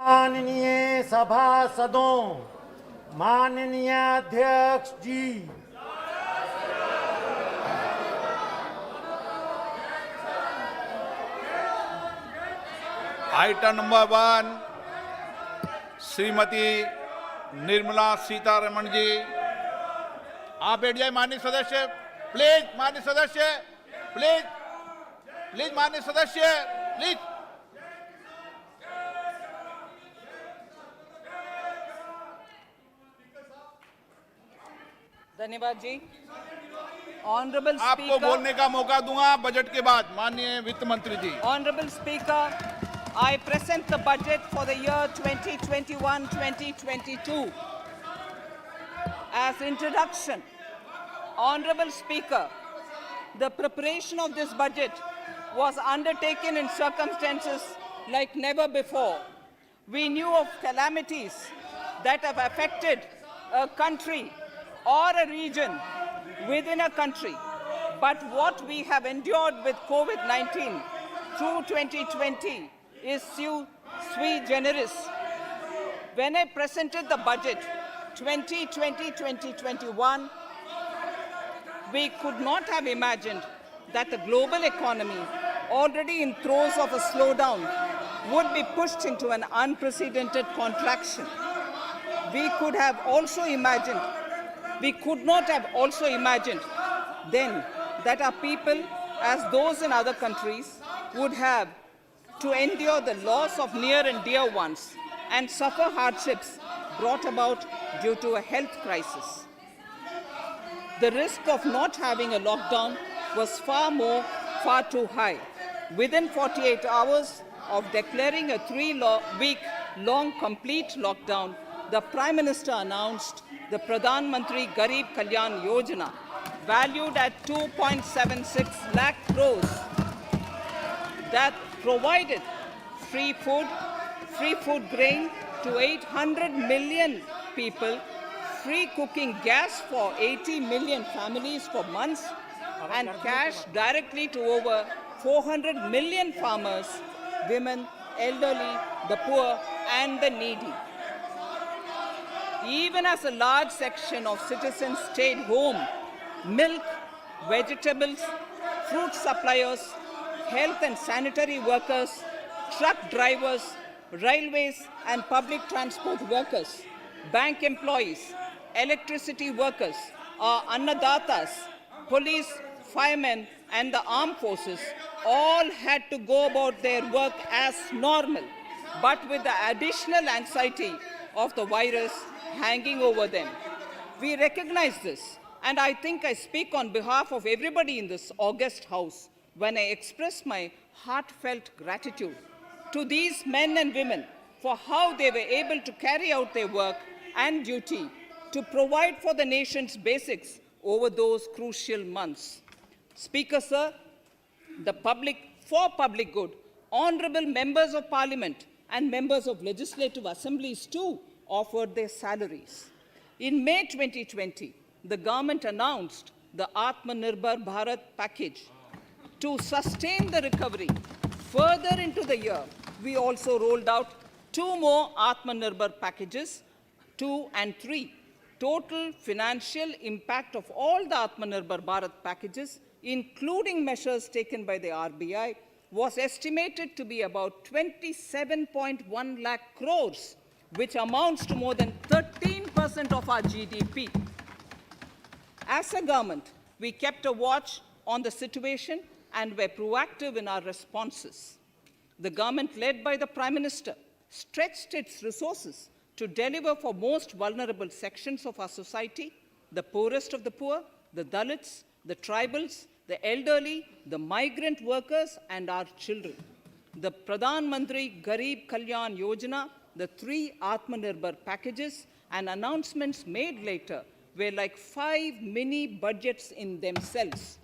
माननीय सभासदों, माननीय अध्यक्ष जी, आइटम नंबर 1 श्रीमती निर्मला सीतारमण जी, आप बैठ जाए। माननीय सदस्य प्लीज, माननीय सदस्य प्लीज, प्लीज माननीय सदस्य प्लीज। धन्यवाद जी। ऑनरेबल आपको बोलने का मौका दूंगा बजट के बाद। माननीय वित्त मंत्री जी। Honorable Speaker, I present the budget for the year 2021-2022. As introduction, Honorable Speaker, the preparation of this budget was undertaken in circumstances like never before. We knew of calamities that have affected a country or a region within a country. But what we have endured with COVID-19 through 2020 is sui generis. When I presented the budget 2020-2021, we could not have imagined that the global economy, already in throes of a slowdown, would be pushed into an unprecedented contraction. We could not have also imagined then that our people, as those in other countries, would have to endure the loss of near and dear ones and suffer hardships brought about due to a health crisis. The risk of not having a lockdown was far too high. Within 48 hours of declaring a 3-week-long complete lockdown, the Prime Minister announced the Pradhan Mantri Garib Kalyan Yojana, valued at 2.76 lakh crores, that provided free food grain to 800 million people, free cooking gas for 80 million families for months, and cash directly to over 400 million farmers, women, elderly, the poor, and the needy. Even as a large section of citizens stayed home, milk, vegetables, fruit suppliers, health and sanitary workers, truck drivers, railways and public transport workers, bank employees, electricity workers, our annadatas, police, firemen, and the armed forces all had to go about their work as normal, but with the additional anxiety of the virus hanging over them. We recognize this, and I think I speak on behalf of everybody in this august house when I express my heartfelt gratitude to these men and women for how they were able to carry out their work and duty to provide for the nation's basics over those crucial months. Speaker, sir, for public good, honorable members of parliament and members of legislative assemblies too offered their salaries. In May 2020, the government announced the Atmanirbhar Bharat package. To sustain the recovery further into the year, we also rolled out 2 more Atmanirbhar packages, 2 and 3. Total financial impact of all the Atmanirbhar Bharat packages, including measures taken by the RBI, was estimated to be about 27.1 lakh crores, which amounts to more than 13% of our GDP. As a government, we kept a watch on the situation and were proactive in our responses. The government, led by the Prime Minister, stretched its resources to deliver for most vulnerable sections of our society, the poorest of the poor, the Dalits, the tribals, the elderly, the migrant workers, and our children. The Pradhan Mantri Garib Kalyan Yojana, the 3 Atmanirbhar packages, and announcements made later were like 5 mini budgets in themselves.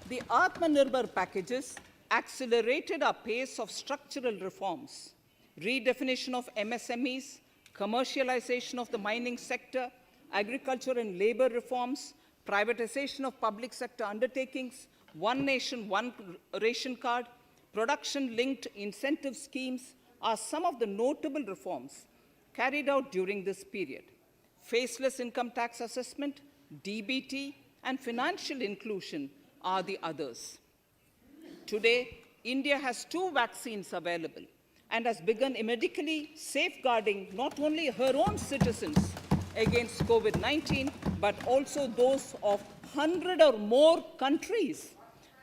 The Atmanirbhar packages accelerated our pace of structural reforms, redefinition of MSMEs, commercialization of the mining sector, agriculture and labor reforms, privatization of public sector undertakings, one nation, one ration card, production-linked incentive schemes are some of the notable reforms carried out during this period. Faceless income tax assessment, DBT, and financial inclusion are the others. Today, India has 2 vaccines available and has begun medically safeguarding not only her own citizens against COVID-19, but also those of 100 or more countries.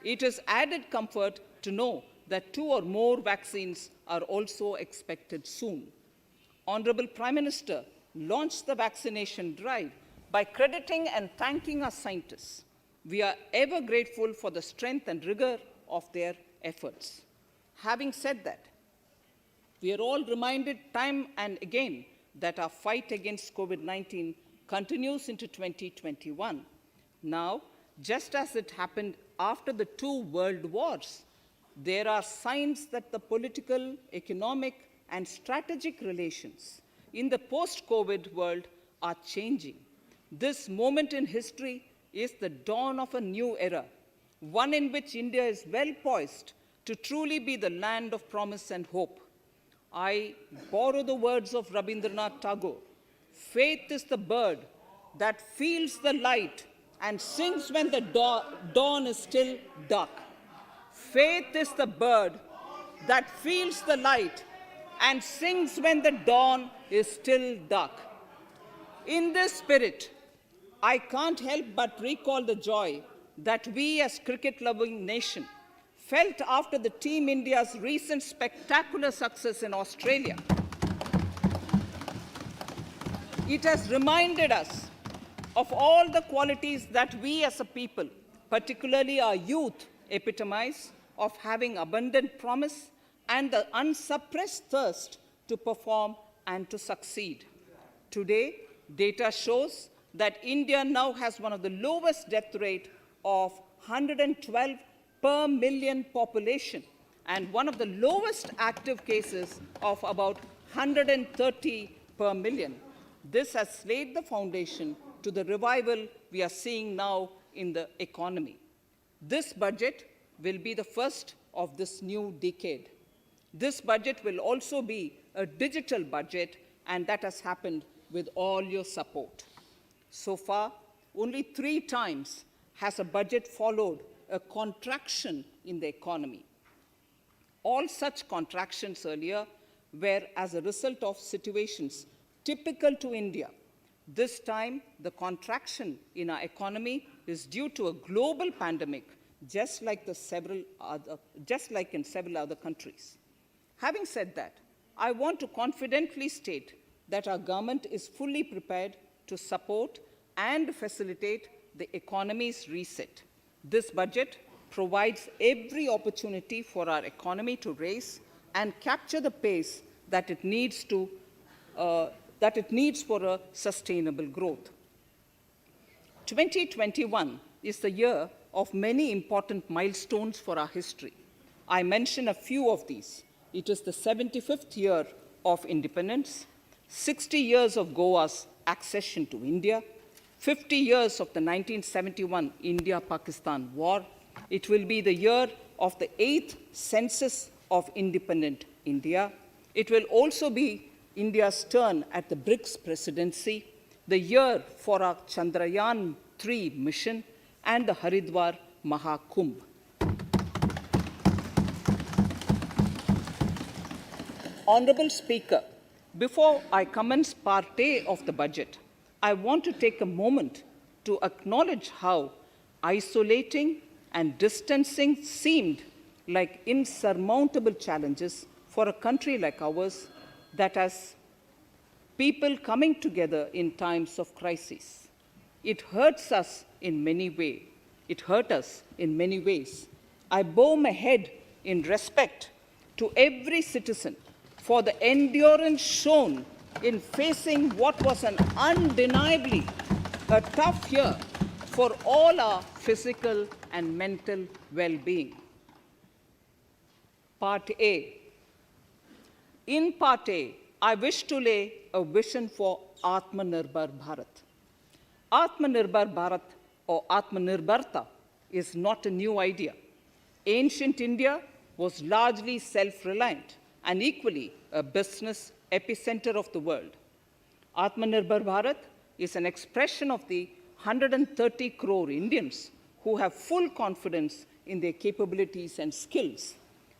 It is added comfort to know that 2 or more vaccines are also expected soon. Honorable Prime Minister launched the vaccination drive by crediting and thanking our scientists. We are ever grateful for the strength and rigor of their efforts. Having said that, we are all reminded time and again that our fight against COVID-19 continues into 2021. Now, just as it happened after the 2 world wars, there are signs that the political, economic, and strategic relations in the post-COVID world are changing. This moment in history is the dawn of a new era, one in which India is well poised to truly be the land of promise and hope. I borrow the words of Rabindranath Tagore. Faith is the bird that feels the light and sings when the dawn is still dark. Faith is the bird that feels the light and sings when the dawn is still dark. In this spirit, I can't help but recall the joy that we as cricket-loving nation felt after the Team India's recent spectacular success in Australia. It has reminded us of all the qualities that we as a people, particularly our youth, epitomize of having abundant promise and the unsuppressed thirst to perform and to succeed. Today, data shows that India now has one of the lowest death rate of 112 per million population and one of the lowest active cases of about 130 per million. This has laid the foundation to the revival we are seeing now in the economy. This budget will be the first of this new decade. This budget will also be a digital budget, and that has happened with all your support. So far, only 3 times has a budget followed a contraction in the economy. All such contractions earlier were as a result of situations typical to India. This time, the contraction in our economy is due to a global pandemic, just like in several other countries. Having said that, I want to confidently state that our government is fully prepared to support and facilitate the economy's reset. This budget provides every opportunity for our economy to raise and capture the pace that it needs for a sustainable growth. 2021 is the year of many important milestones for our history. I mention a few of these. It is the 75th year of independence, 60 years of Goa's accession to India, 50 years of the 1971 India-Pakistan War. It will be the year of the 8th census of independent India. It will also be India's turn at the BRICS presidency, the year for our Chandrayaan-3 mission, and the Haridwar Mahakumbh. Honorable Speaker, before I commence Part A of the budget, I want to take a moment to acknowledge how isolating and distancing seemed like insurmountable challenges for a country like ours that has people coming together in times of crisis. It hurts us in many ways. It hurt us in many ways. I bow my head in respect to every citizen for the endurance shown in facing what was an undeniably a tough year for all our physical and mental well-being. Part A. In Part A, I wish to lay a vision for Atmanirbhar Bharat. Atmanirbhar Bharat or Atmanirbharta is not a new idea. Ancient India was largely self-reliant and equally a business epicenter of the world. Atmanirbhar Bharat is an expression of the 130 crore Indians who have full confidence in their capabilities and skills.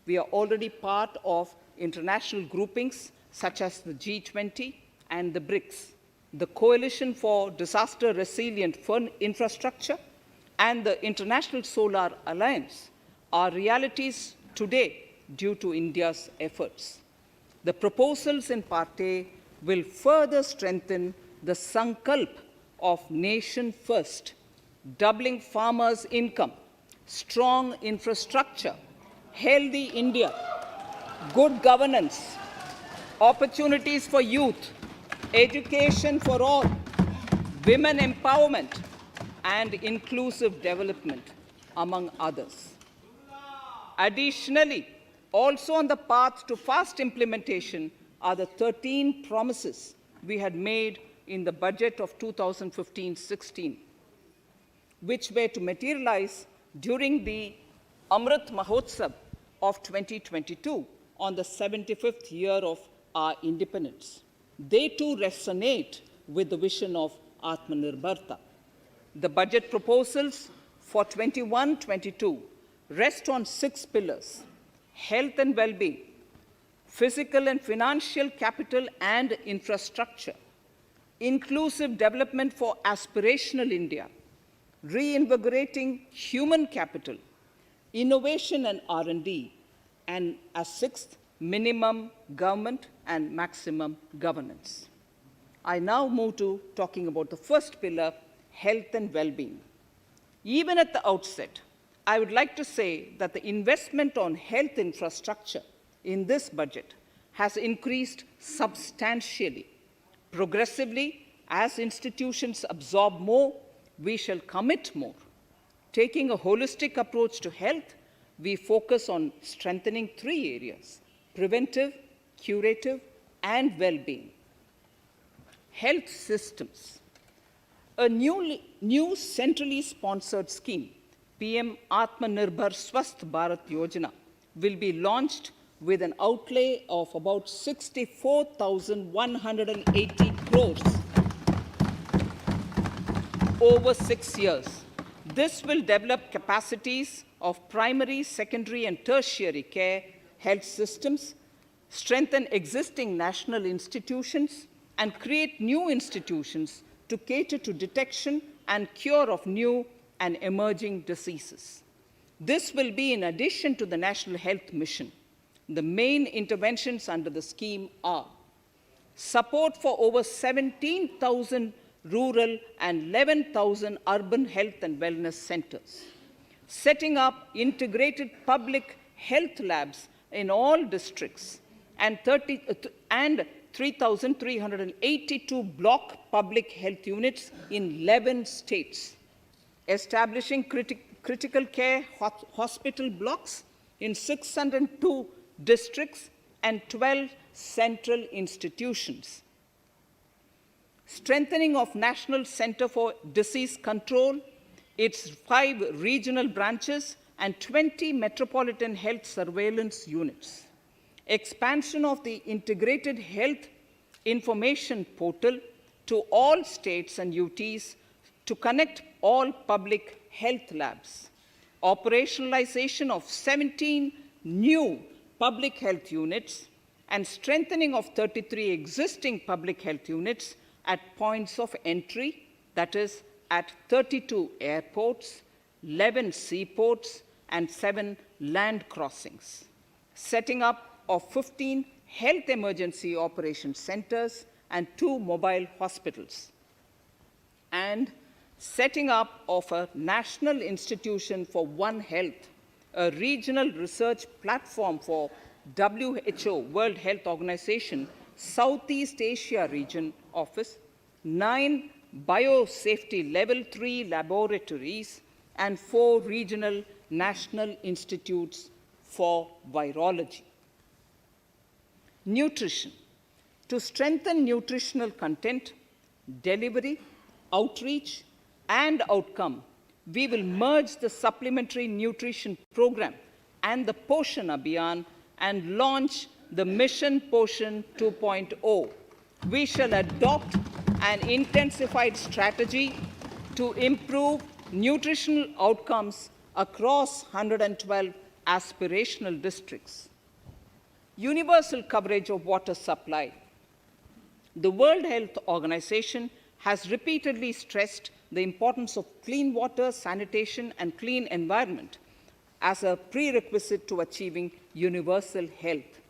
We are already part of international groupings such as the G20 and the BRICS, the Coalition for Disaster Resilient Infrastructure, and the International Solar Alliance are realities today due to India's efforts. The proposals in Part A will further strengthen the sankalp of nation first, doubling farmers' income, strong infrastructure, healthy India, good governance, opportunities for youth, education for all, women empowerment, and inclusive development, among others. Additionally, also on the path to fast implementation are the 13 promises we had made in the budget of 2015-16, which were to materialize during the Amrit Mahotsav of 2022 on the 75th year of our independence. They too resonate with the vision of Atmanirbharta. The budget proposals for 21-22 rest on 6 pillars: health and well-being, physical and financial capital and infrastructure, inclusive development for aspirational India, reinvigorating human capital, innovation and R&D, and as 6th, minimum government and maximum governance. I now move to talking about the first pillar, health and well-being. Even at the outset, I would like to say that the investment on health infrastructure in this budget has increased substantially. Progressively, as institutions absorb more, we shall commit more. Taking a holistic approach to health, we focus on strengthening 3 areas: preventive, curative, and well-being. Health systems. A new centrally sponsored scheme, PM Atmanirbhar Swasth Bharat Yojana, will be launched with an outlay of about 64,180 crores over 6 years. This will develop capacities of primary, secondary, and tertiary care health systems, strengthen existing national institutions, and create new institutions to cater to detection and cure of new and emerging diseases. This will be in addition to the National Health Mission. The main interventions under the scheme are support for over 17,000 rural and 11,000 urban health and wellness centers, setting up integrated public health labs in all districts, and 3,382 block public health units in 11 states, establishing critical care hospital blocks in 602 districts and 12 central institutions, strengthening of National Center for Disease Control, its 5 regional branches and 20 metropolitan health surveillance units, expansion of the integrated health information portal to all states and UTs to connect all public health labs, operationalization of 17 new public health units, and strengthening of 33 existing public health units at points of entry, that is, at 32 airports, 11 seaports, and 7 land crossings, setting up of 15 health emergency operations centers and 2 mobile hospitals, and setting up of a National Institution for One Health, a regional research platform for WHO, World Health Organization, Southeast Asia Region Office, 9 biosafety level 3 laboratories, and 4 regional national institutes for virology. Nutrition. To strengthen nutritional content, delivery, outreach, and outcome, we will merge the supplementary nutrition program and the Poshan Abhiyan and launch the Mission Poshan 2.0. We shall adopt an intensified strategy to improve nutritional outcomes across 112 aspirational districts. Universal coverage of water supply. The World Health Organization has repeatedly stressed the importance of clean water, sanitation, and clean environment as a prerequisite to achieving universal health.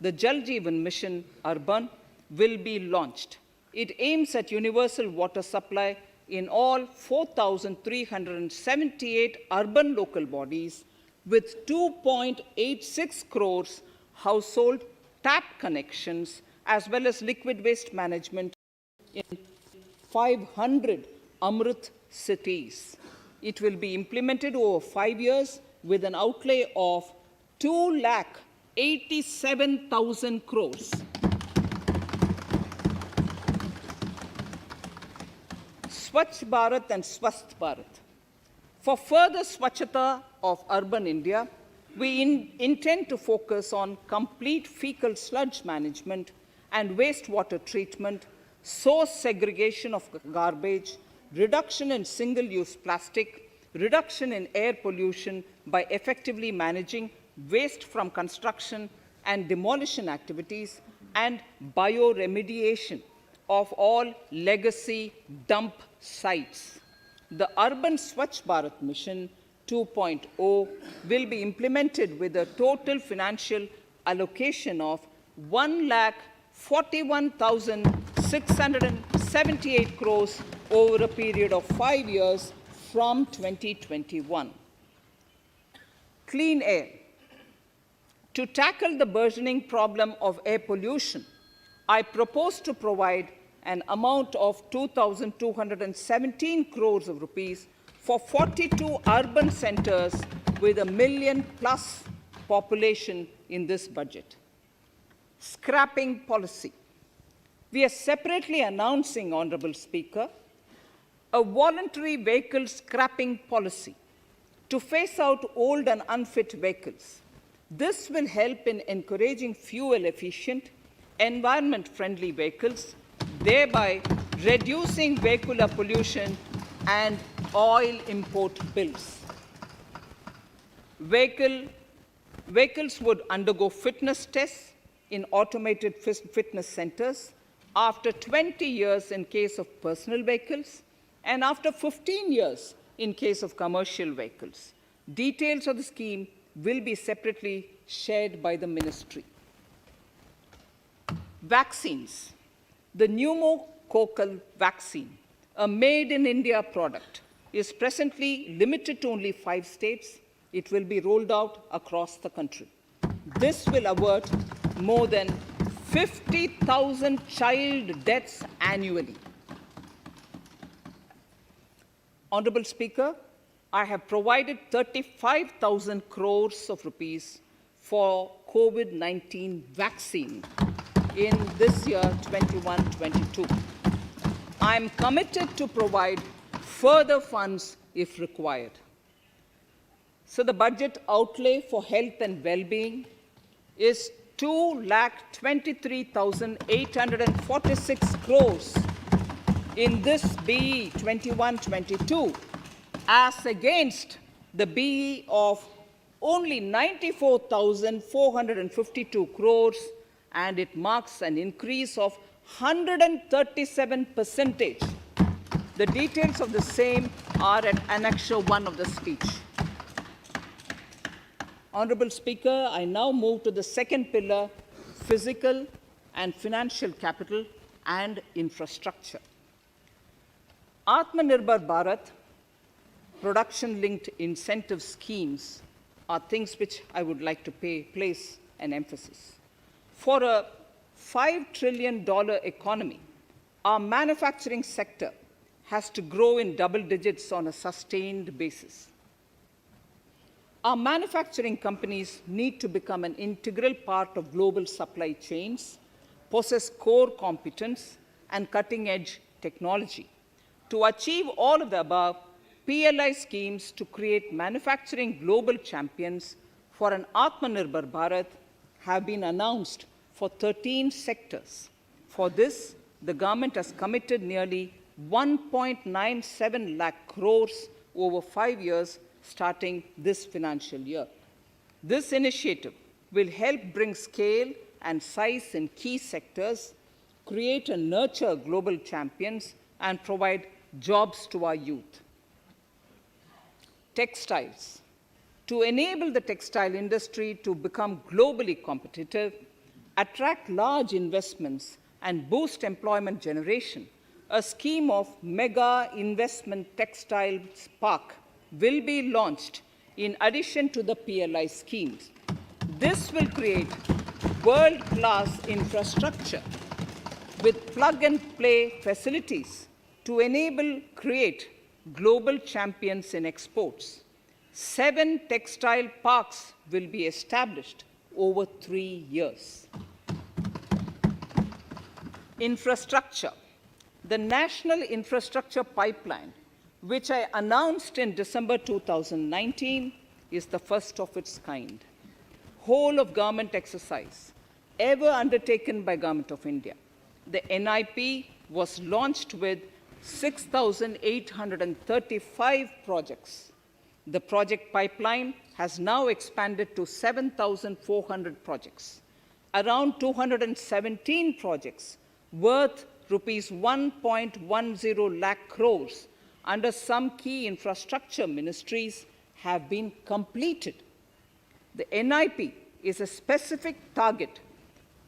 The Jal Jeevan Mission Urban will be launched. It aims at universal water supply in all 4,378 urban local bodies with 2.86 crores household tap connections, as well as liquid waste management in 500 Amrit cities. It will be implemented over 5 years with an outlay of 2,87,000 crores. Swachh Bharat and Swasth Bharat. For further Swachhata of urban India, we intend to focus on complete fecal sludge management and wastewater treatment, source segregation of garbage, reduction in single-use plastic, reduction in air pollution by effectively managing waste from construction and demolition activities, and bioremediation of all legacy dump sites. The Urban Swachh Bharat Mission 2.0 will be implemented with a total financial allocation of 1,41,678 crores over a period of 5 years from 2021. Clean air. To tackle the burgeoning problem of air pollution, I propose to provide an amount of 2,217 crores of rupees for 42 urban centers with a million-plus population in this budget. Scrapping policy. We are separately announcing, Honorable Speaker, a voluntary vehicle scrapping policy to phase out old and unfit vehicles. This will help in encouraging fuel-efficient, environment-friendly vehicles, thereby reducing vehicular pollution and oil import bills. Vehicles would undergo fitness tests in automated fitness centers after 20 years in case of personal vehicles and after 15 years in case of commercial vehicles. Details of the scheme will be separately shared by the ministry. Vaccines. The pneumococcal vaccine, a made-in-India product, is presently limited to only 5 states. It will be rolled out across the country. This will avert more than 50,000 child deaths annually. Honorable Speaker, I have provided 35,000 crores of rupees for COVID-19 vaccine in this year 21-22. I am committed to provide further funds if required. So the budget outlay for health and well-being is 2,23,846 crores in this BE 21-22, as against the BE of only 94,452 crores, and it marks an increase of 137%. The details of the same are at Annexure 1 of the speech. Honorable Speaker, I now move to the second pillar, physical and financial capital and infrastructure. Atmanirbhar Bharat, production-linked incentive schemes are things which I would like to place an emphasis. For a $5 trillion economy, our manufacturing sector has to grow in double digits on a sustained basis. Our manufacturing companies need to become an integral part of global supply chains, possess core competence, and cutting-edge technology. To achieve all of the above, PLI schemes to create manufacturing global champions for an Atmanirbhar Bharat have been announced for 13 sectors. For this, the government has committed nearly 1.97 lakh crores over 5 years starting this financial year. This initiative will help bring scale and size in key sectors, create and nurture global champions, and provide jobs to our youth. Textiles. To enable the textile industry to become globally competitive, attract large investments, and boost employment generation, a scheme of Mega Investment Textiles Park will be launched in addition to the PLI schemes. This will create world-class infrastructure with plug-and-play facilities to create global champions in exports. 7 textile parks will be established over 3 years. Infrastructure. The National Infrastructure Pipeline, which I announced in December 2019, is the first of its kind. Whole of government exercise ever undertaken by Government of India. The NIP was launched with 6,835 projects. The project pipeline has now expanded to 7,400 projects. Around 217 projects worth rupees 1.10 lakh crores under some key infrastructure ministries have been completed. The NIP is a specific target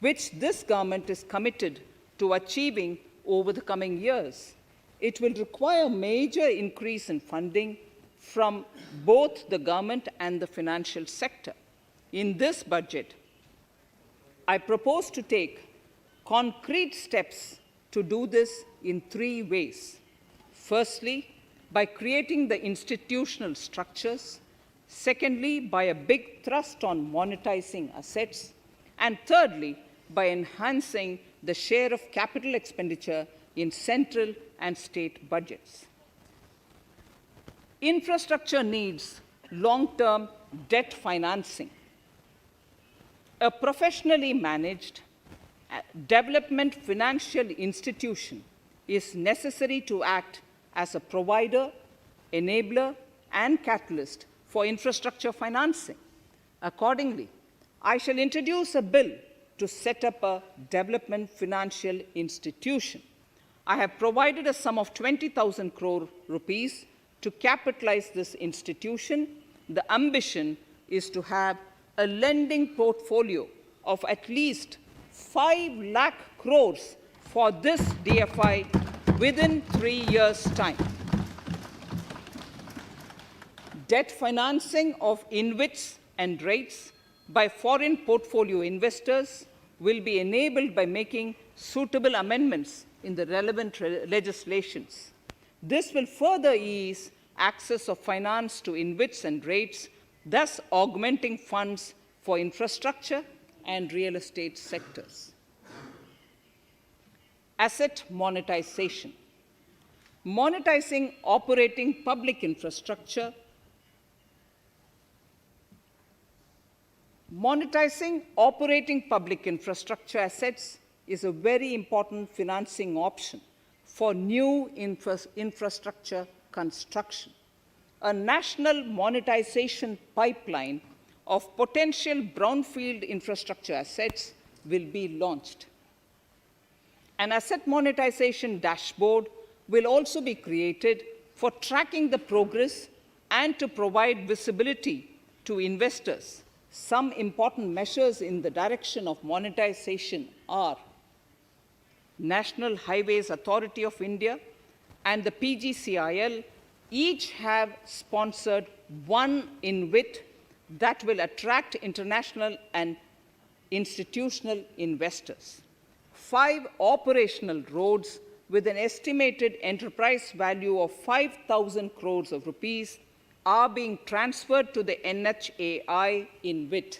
which this government is committed to achieving over the coming years. It will require major increase in funding from both the government and the financial sector. In this budget, I propose to take concrete steps to do this in 3 ways. Firstly, by creating the institutional structures. Secondly, by a big thrust on monetizing assets. And thirdly, by enhancing the share of capital expenditure in central and state budgets. Infrastructure needs long-term debt financing. A professionally managed development financial institution is necessary to act as a provider, enabler, and catalyst for infrastructure financing. Accordingly, I shall introduce a bill to set up a development financial institution. I have provided a sum of 20,000 crore rupees to capitalize this institution. The ambition is to have a lending portfolio of at least 5 lakh crores for this DFI within 3 years' time. Debt financing of InvITs and REITs by foreign portfolio investors will be enabled by making suitable amendments in the relevant legislations. This will further ease access of finance to InvITs and REITs, thus augmenting funds for infrastructure and real estate sectors. Asset monetization. Monetizing operating public infrastructure. Monetizing operating public infrastructure assets is a very important financing option for new infrastructure construction. A national monetization pipeline of potential brownfield infrastructure assets will be launched. An asset monetization dashboard will also be created for tracking the progress and to provide visibility to investors. Some important measures in the direction of monetization are National Highways Authority of India and the PGCIL each have sponsored one InvIT that will attract international and institutional investors. 5 operational roads with an estimated enterprise value of 5,000 crores of rupees are being transferred to the NHAI InvIT.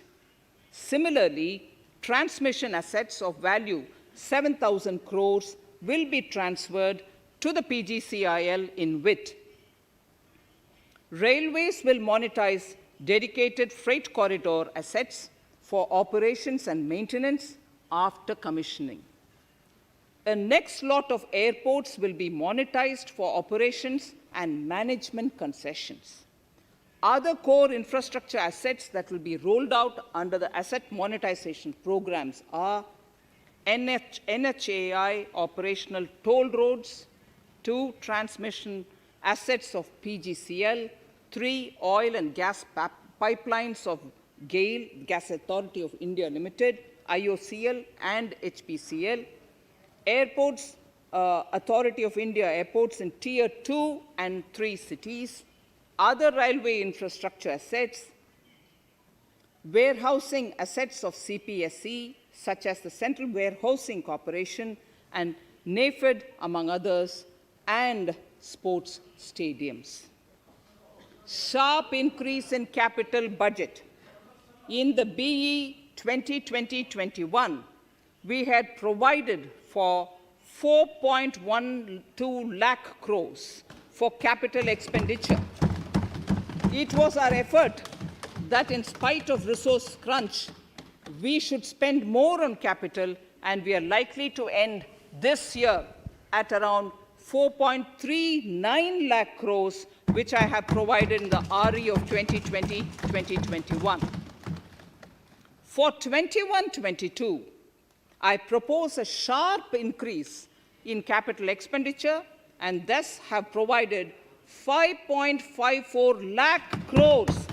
Similarly, transmission assets of value 7,000 crores will be transferred to the PGCIL InvIT. Railways will monetize dedicated freight corridor assets for operations and maintenance after commissioning. A next lot of airports will be monetized for operations and management concessions. Other core infrastructure assets that will be rolled out under the asset monetization programs are NHAI operational toll roads, 2 transmission assets of PGCL, 3 oil and gas pipelines of GAIL, Gas Authority of India Limited, IOCL and HPCL, Airports Authority of India airports in Tier 2 and 3 cities, other railway infrastructure assets, warehousing assets of CPSE, such as the Central Warehousing Corporation and NAFED, among others, and sports stadiums. Sharp increase in capital budget. In the BE 2020-21, we had provided for 4.12 lakh crores for capital expenditure. It was our effort that in spite of resource crunch, we should spend more on capital, and we are likely to end this year at around 4.39 lakh crores, which I have provided in the RE of 2020-2021. For 21-22, I propose a sharp increase in capital expenditure and thus have provided 5.54 lakh crores,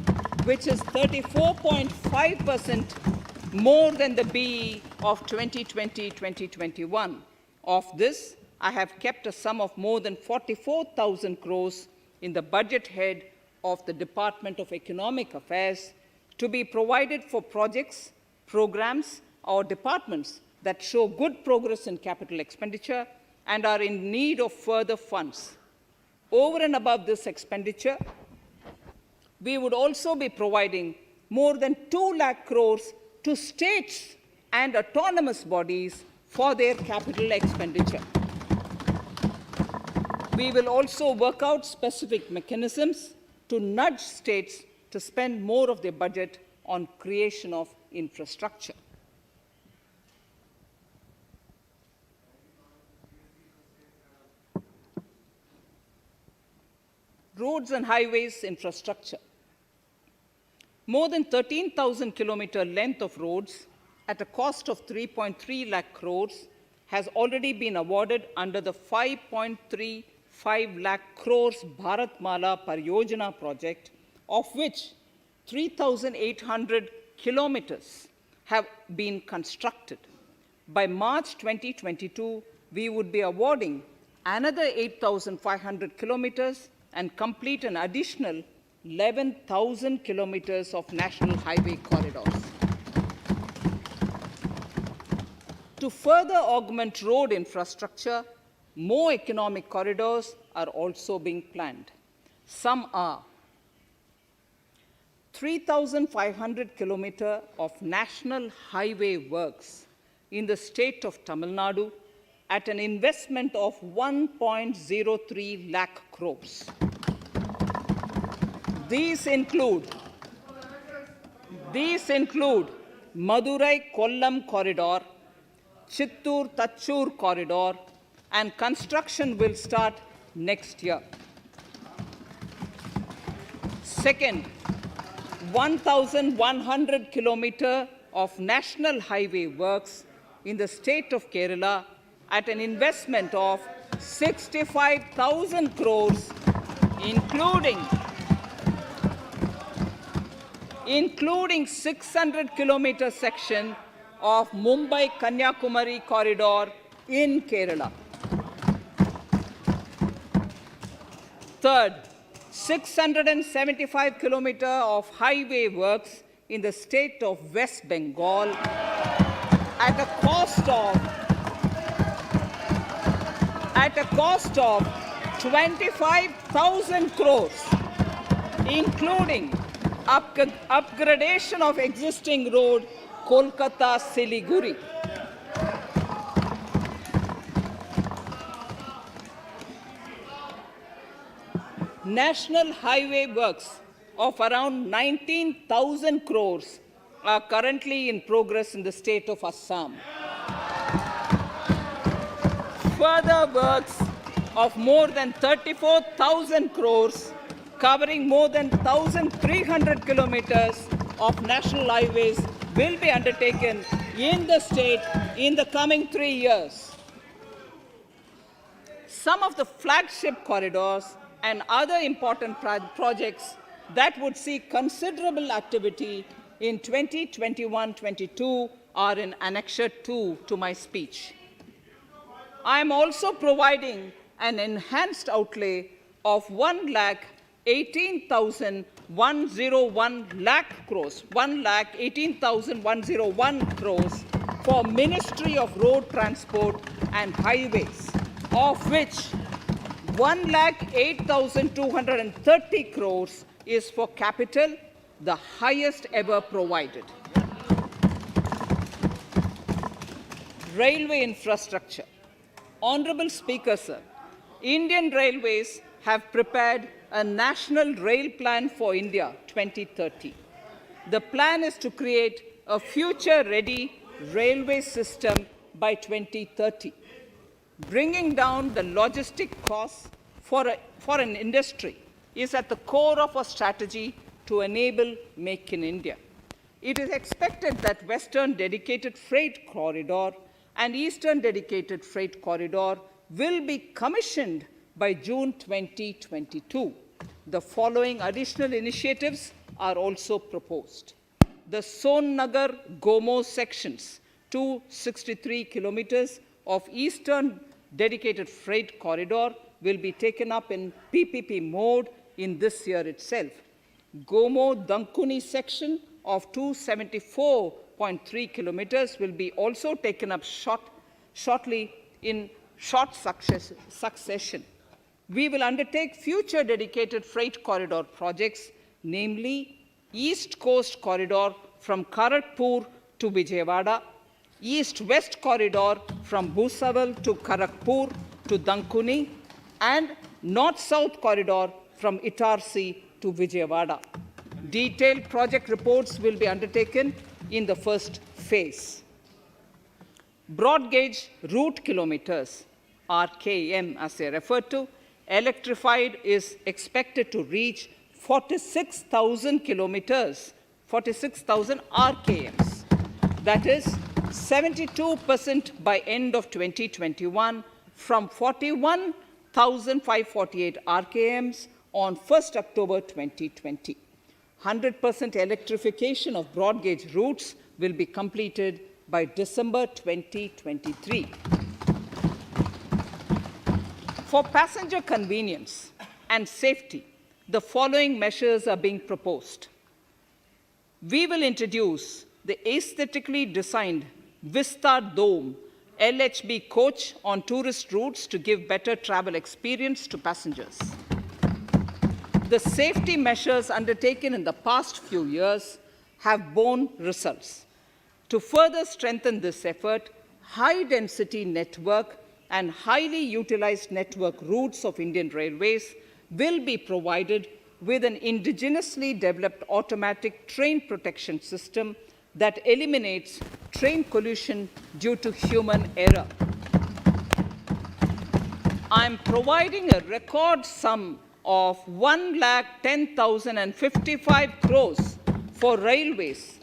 which is 34.5% more than the BE of 2020-2021. Of this, I have kept a sum of more than 44,000 crores in the budget head of the Department of Economic Affairs to be provided for projects, programs, or departments that show good progress in capital expenditure and are in need of further funds. Over and above this expenditure, we would also be providing more than 2 lakh crores to states and autonomous bodies for their capital expenditure. We will also work out specific mechanisms to nudge states to spend more of their budget on creation of infrastructure. Roads and highways infrastructure. More than 13,000 kilometer length of roads at a cost of 3.3 lakh crores has already been awarded under the 5.35 lakh crores Bharatmala Pariyojana project, of which 3,800 kilometers have been constructed. By March 2022, we would be awarding another 8,500 kilometers and complete an additional 11,000 kilometers of national highway corridors. To further augment road infrastructure, more economic corridors are also being planned. Some are 3,500 kilometers of national highway works in the state of Tamil Nadu at an investment of 1.03 lakh crores. These include Madurai-Kollam corridor, Chittoor-Tachur corridor, and construction will start next year. Second, 1,100 kilometers of national highway works in the state of Kerala at an investment of 65,000 crores, including 600 kilometer section of Mumbai-Kanyakumari corridor in Kerala. Third, 675 kilometers of highway works in the state of West Bengal at a cost of 25,000 crores, including upgradation of existing road Kolkata-Siliguri. National highway works of around 19,000 crores are currently in progress in the state of Assam. Further works of more than 34,000 crores covering more than 1,300 kilometers of national highways will be undertaken in the state in the coming 3 years. Some of the flagship corridors and other important projects that would see considerable activity in 2021-22 are in Annexure 2 to my speech. I am also providing an enhanced outlay of 1,18,101 crores, 1,18,101 crores for Ministry of Road Transport and Highways, of which 1,08,230 crores is for capital, the highest ever provided. Railway infrastructure. Honorable Speaker, sir, Indian Railways have prepared a National Rail Plan for India 2030. The plan is to create a future-ready railway system by 2030. Bringing down the logistic costs for an industry is at the core of our strategy to enable Make in India. It is expected that Western Dedicated Freight Corridor and Eastern Dedicated Freight Corridor will be commissioned by June 2022. The following additional initiatives are also proposed. The Sonnagar-Gomo sections, 263 kilometers of Eastern Dedicated Freight Corridor will be taken up in PPP mode in this year itself. Gomo-Dankuni section of 274.3 kilometers will be also taken up shortly in short succession. We will undertake future dedicated freight corridor projects, namely East Coast Corridor from Kharagpur to Vijayawada, East-West Corridor from Bhusawal to Kharagpur to Dankuni, and North-South Corridor from Itarsi to Vijayawada. Detailed project reports will be undertaken in the first phase. Broad gauge route kilometers, RKM as I referred to, electrified is expected to reach 46,000 kilometers, 46,000 RKMs. That is 72% by end of 2021 from 41,548 RKMs on 1st October 2020. 100% electrification of broad gauge routes will be completed by December 2023. For passenger convenience and safety, the following measures are being proposed. We will introduce the aesthetically designed Vista Dome LHB coach on tourist routes to give better travel experience to passengers. The safety measures undertaken in the past few years have borne results. To further strengthen this effort, high-density network and highly utilized network routes of Indian Railways will be provided with an indigenously developed automatic train protection system that eliminates train collision due to human error. I am providing a record sum of 1,10,055 crores for railways,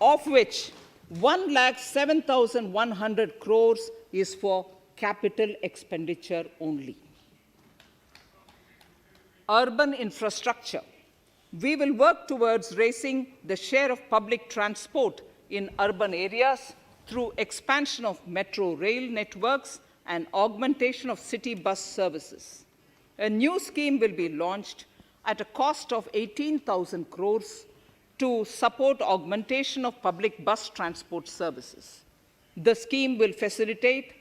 of which 1,07,100 crores is for capital expenditure only. Urban infrastructure. We will work towards raising the share of public transport in urban areas through expansion of metro rail networks and augmentation of city bus services. A new scheme will be launched at a cost of 18,000 crores to support augmentation of public bus transport services. The scheme will facilitate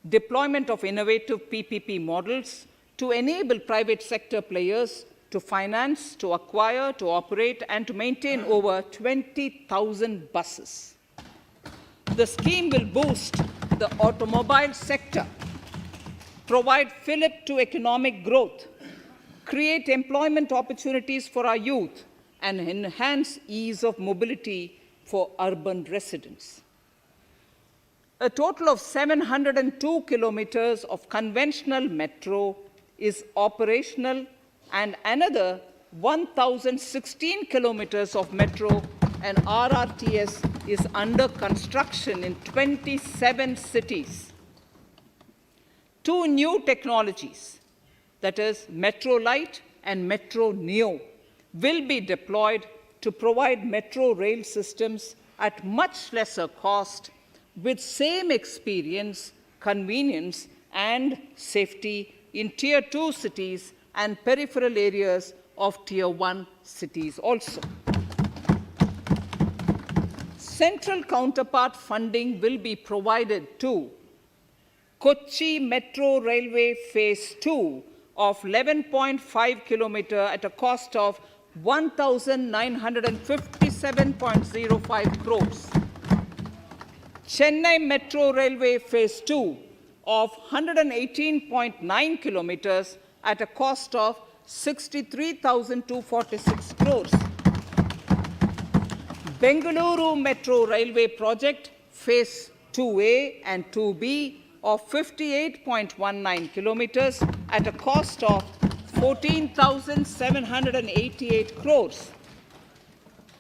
deployment of innovative PPP models to enable private sector players to finance, to acquire, to operate, and to maintain over 20,000 buses. The scheme will boost the automobile sector, provide fillip to economic growth, create employment opportunities for our youth, and enhance ease of mobility for urban residents. A total of 702 kilometers of conventional metro is operational, and another 1,016 kilometers of metro and RRTS is under construction in 27 cities. 2 new technologies, that is Metro Light and Metro Neo, will be deployed to provide metro rail systems at much lesser cost with same experience, convenience, and safety in Tier 2 cities and peripheral areas of Tier 1 cities also. Central counterpart funding will be provided to Kochi Metro Railway Phase 2 of 11.5 kilometer at a cost of 1,957.05 crores. Chennai Metro Railway Phase 2 of 118.9 kilometers at a cost of 63,246 crores. Bengaluru Metro Railway Project Phase 2A and 2B of 58.19 kilometers at a cost of 14,788 crores.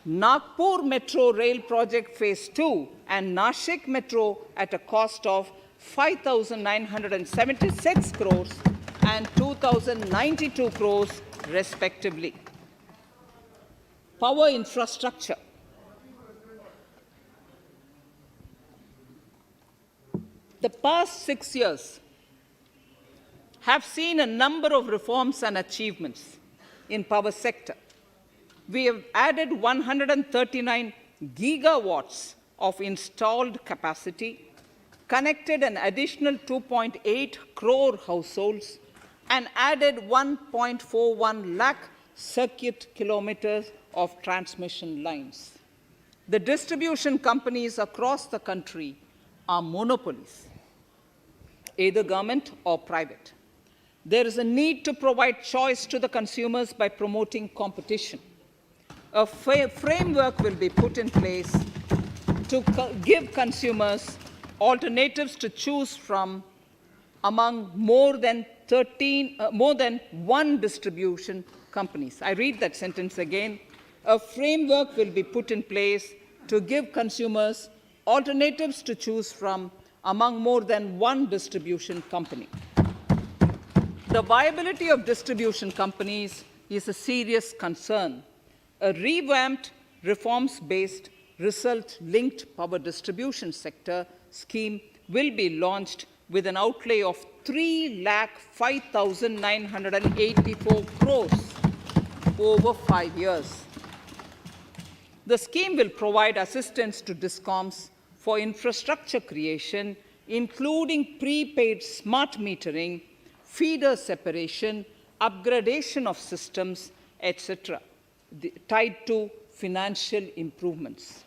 Nagpur Metro Rail Project Phase 2 and Nashik Metro at a cost of 5,976 crores and 2,092 crores respectively. Power infrastructure. The past 6 years have seen a number of reforms and achievements in power sector. We have added 139 gigawatts of installed capacity, connected an additional 2.8 crore households, and added 1.41 lakh circuit kilometers of transmission lines. The distribution companies across the country are monopolies, either government or private. There is a need to provide choice to the consumers by promoting competition. A framework will be put in place to give consumers alternatives to choose from among more than one distribution companies. I read that sentence again. A framework will be put in place to give consumers alternatives to choose from among more than one distribution company. The viability of distribution companies is a serious concern. A revamped, reforms-based, result-linked power distribution sector scheme will be launched with an outlay of 3,05,984 crores over 5 years. The scheme will provide assistance to DISCOMs for infrastructure creation, including prepaid smart metering, feeder separation, upgradation of systems, etc., tied to financial improvements.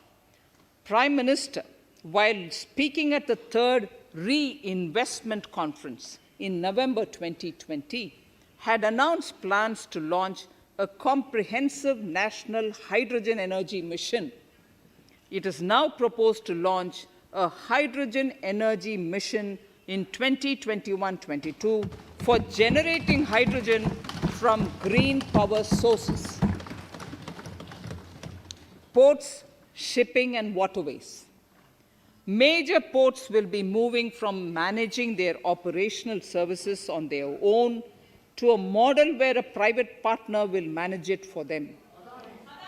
Prime Minister, while speaking at the 3rd Reinvestment Conference in November 2020, had announced plans to launch a comprehensive national hydrogen energy mission. It is now proposed to launch a hydrogen energy mission in 2021-22 for generating hydrogen from green power sources. Ports, shipping, and waterways. Major ports will be moving from managing their operational services on their own to a model where a private partner will manage it for them.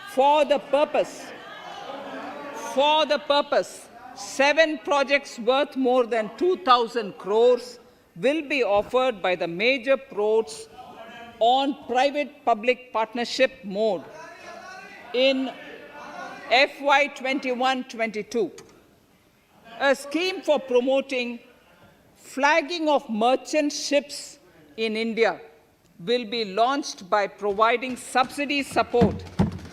For the purpose, 7 projects worth more than 2,000 crores will be offered by the major ports on private-public partnership mode in FY 21-22. A scheme for promoting flagging of merchant ships in India will be launched by providing subsidy support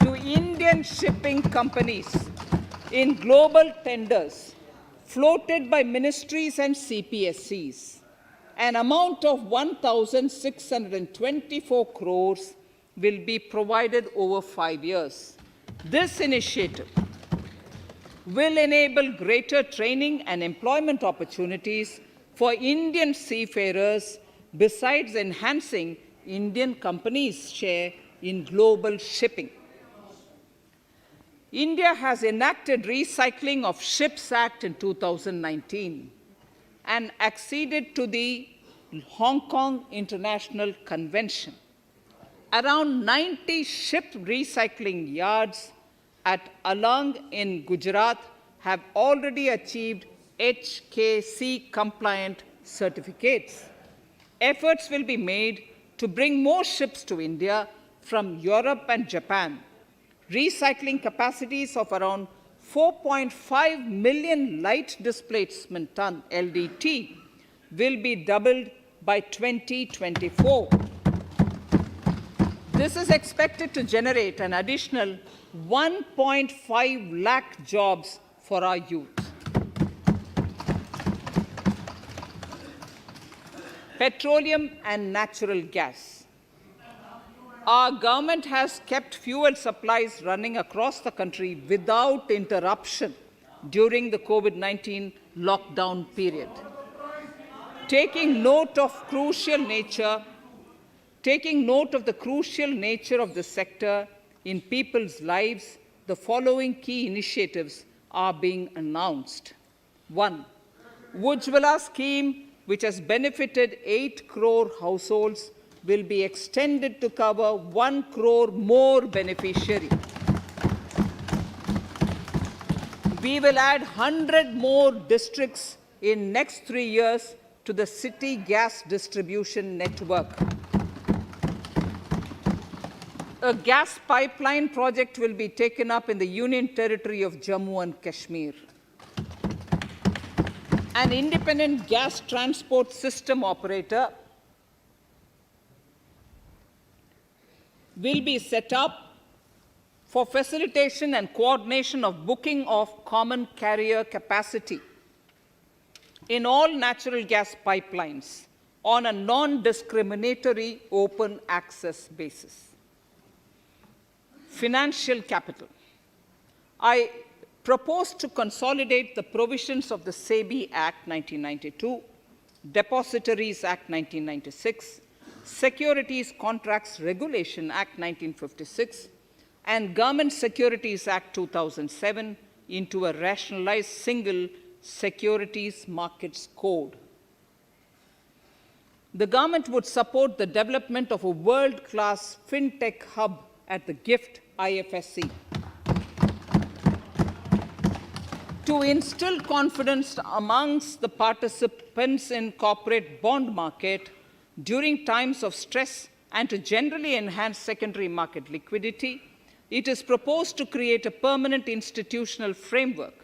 to Indian shipping companies in global tenders floated by ministries and CPSCs. an amount of 1,624 crores will be provided over 5 years. This initiative will enable greater training and employment opportunities for Indian seafarers, besides enhancing Indian companies' share in global shipping. India has enacted Recycling of Ships Act in 2019 and acceded to the Hong Kong International Convention. Around 90 ship recycling yards at Alang in Gujarat have already achieved HKC compliant certificates. Efforts will be made to bring more ships to India from Europe and Japan. Recycling capacities of around 4.5 million light displacement ton LDT will be doubled by 2024. This is expected to generate an additional 1.5 lakh jobs for our youth. Petroleum and natural gas. Our government has kept fuel supplies running across the country without interruption during the COVID-19 lockdown period. Taking note of the crucial nature of the sector in people's lives, the following key initiatives are being announced. 1. Ujjwala scheme, which has benefited 8 crore households, will be extended to cover 1 crore more beneficiaries. We will add 100 more districts in next 3 years to the city gas distribution network. A gas pipeline project will be taken up in the Union Territory of Jammu and Kashmir. An independent gas transport system operator will be set up for facilitation and coordination of booking of common carrier capacity in all natural gas pipelines on a non-discriminatory open access basis. Financial capital. I propose to consolidate the provisions of the Psb Act 1992, Depositories Act 1996, Securities Contracts Regulation Act 1956, and Government Securities Act 2007 into a rationalized single securities markets code. The government would support the development of a world-class fintech hub at the Gst Ifsc. To instill confidence amongst the participants in corporate bond market during times of stress and to generally enhance secondary market liquidity, it is proposed to create a permanent institutional framework.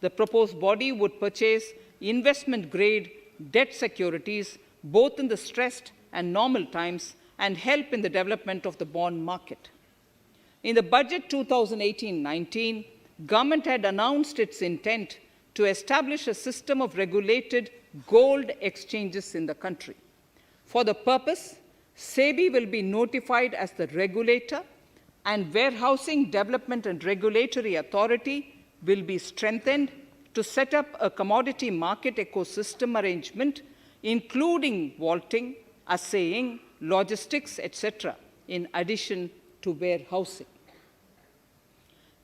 The proposed body would purchase investment-grade debt securities both in the stressed and normal times and help in the development of the bond market. In the budget 2018-19, government had announced its intent to establish a system of regulated gold exchanges in the country. For the purpose, Psb will be notified as the regulator, and Warehousing Development and Regulatory Authority will be strengthened to set up a commodity market ecosystem arrangement, including vaulting, assaying, logistics, etc., in addition to warehousing.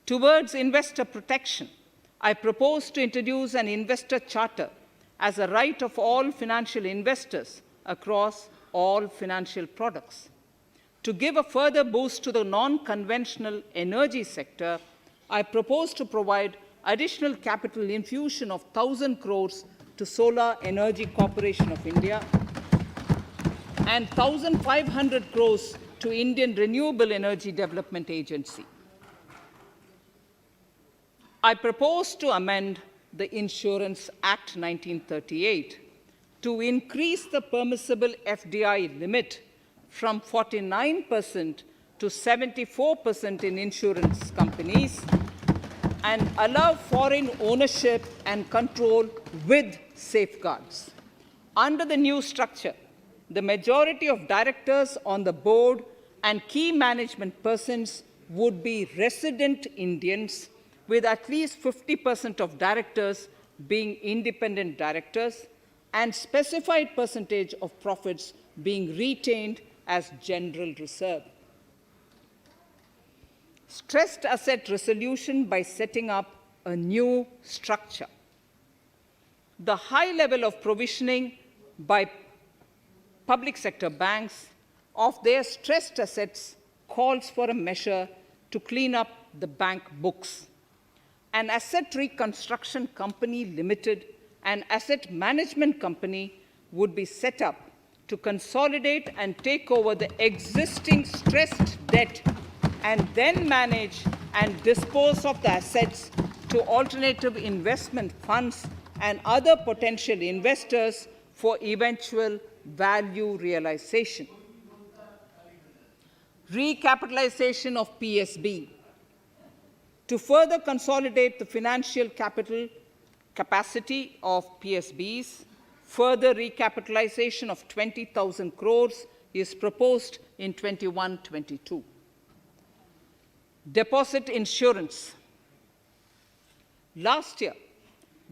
Towards investor protection, I propose to introduce an investor charter as a right of all financial investors across all financial products. To give a further boost to the non-conventional energy sector, I propose to provide additional capital infusion of 1,000 crores to Solar Energy Corporation of India and 1,500 crores to Indian Renewable Energy Development Agency. I propose to amend the Insurance Act 1938 to increase the permissible FDI limit from 49% to 74% in insurance companies and allow foreign ownership and control with safeguards. Under the new structure, the majority of directors on the board and key management persons would be resident Indians, with at least 50% of directors being independent directors and specified percentage of profits being retained as general reserve. Stressed asset resolution by setting up a new structure. The high level of provisioning by public sector banks of their stressed assets calls for a measure to clean up the bank books. An asset reconstruction company limited and asset management company would be set up to consolidate and take over the existing stressed debt and then manage and dispose of the assets to alternative investment funds and other potential investors for eventual value realization. Recapitalization of Psb. To further consolidate the financial capital capacity of PSBs, further recapitalization of 20,000 crores is proposed in 21-22. Deposit insurance. Last year,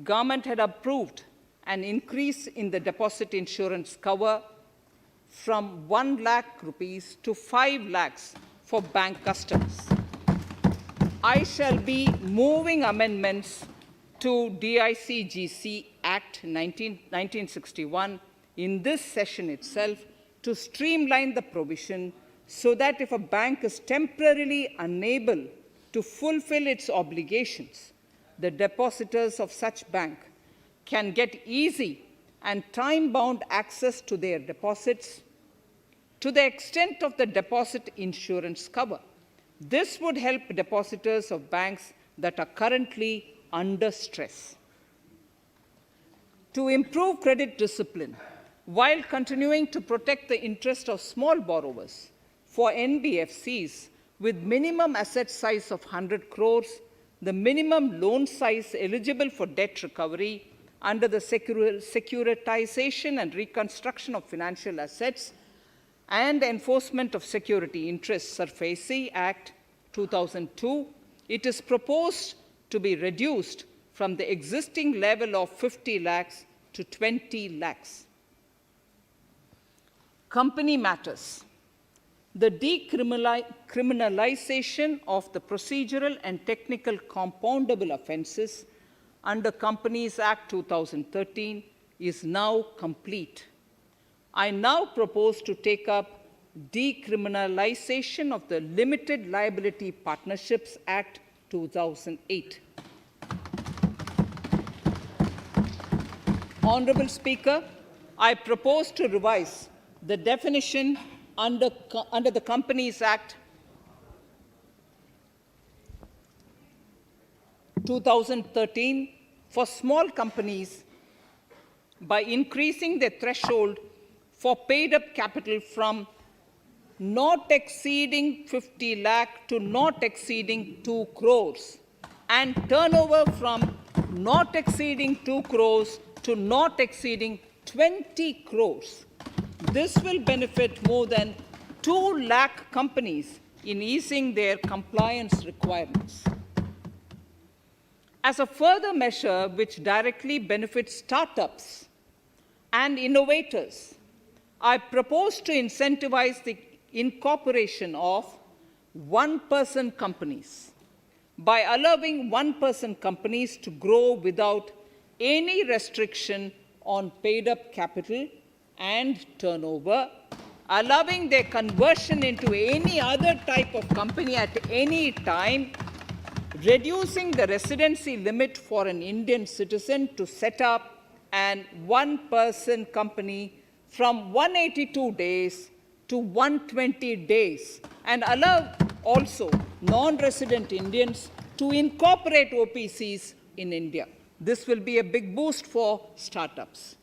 government had approved an increase in the deposit insurance cover from 1 lakh rupees to 5 lakhs for bank customers. I shall be moving amendments to Gst Act 1961 in this session itself to streamline the provision so that if a bank is temporarily unable to fulfill its obligations, the depositors of such bank can get easy and time-bound access to their deposits to the extent of the deposit insurance cover. This would help depositors of banks that are currently under stress. To improve credit discipline, while continuing to protect the interest of small borrowers, for NBFCs with minimum asset size of 100 crores, the minimum loan size eligible for debt recovery under the Securitization and Reconstruction of Financial Assets and Enforcement of Security Interests (FWF Act 2002, it is proposed to be reduced from the existing level of 50 lakhs to 20 lakhs. Company matters. The decriminalization of the procedural and technical compoundable offenses under Companies Act 2013 is now complete. I now propose to take up decriminalization of the Limited Liability Partnerships Act 2008. Honorable Speaker, I propose to revise the definition under the Companies Act 2013 for small companies by increasing the threshold for paid-up capital from not exceeding 50 lakh to not exceeding 2 crores and turnover from not exceeding 2 crores to not exceeding 20 crores. This will benefit more than 2 lakh companies in easing their compliance requirements. As a further measure which directly benefits startups and innovators, I propose to incentivize the incorporation of one-person companies by allowing one-person companies to grow without any restriction on paid-up capital and turnover, allowing their conversion into any other type of company at any time, reducing the residency limit for an Indian citizen to set up an one-person company from 182 days to 120 days, and allow also non-resident Indians to incorporate OPCs in India. This will be a big boost for startups.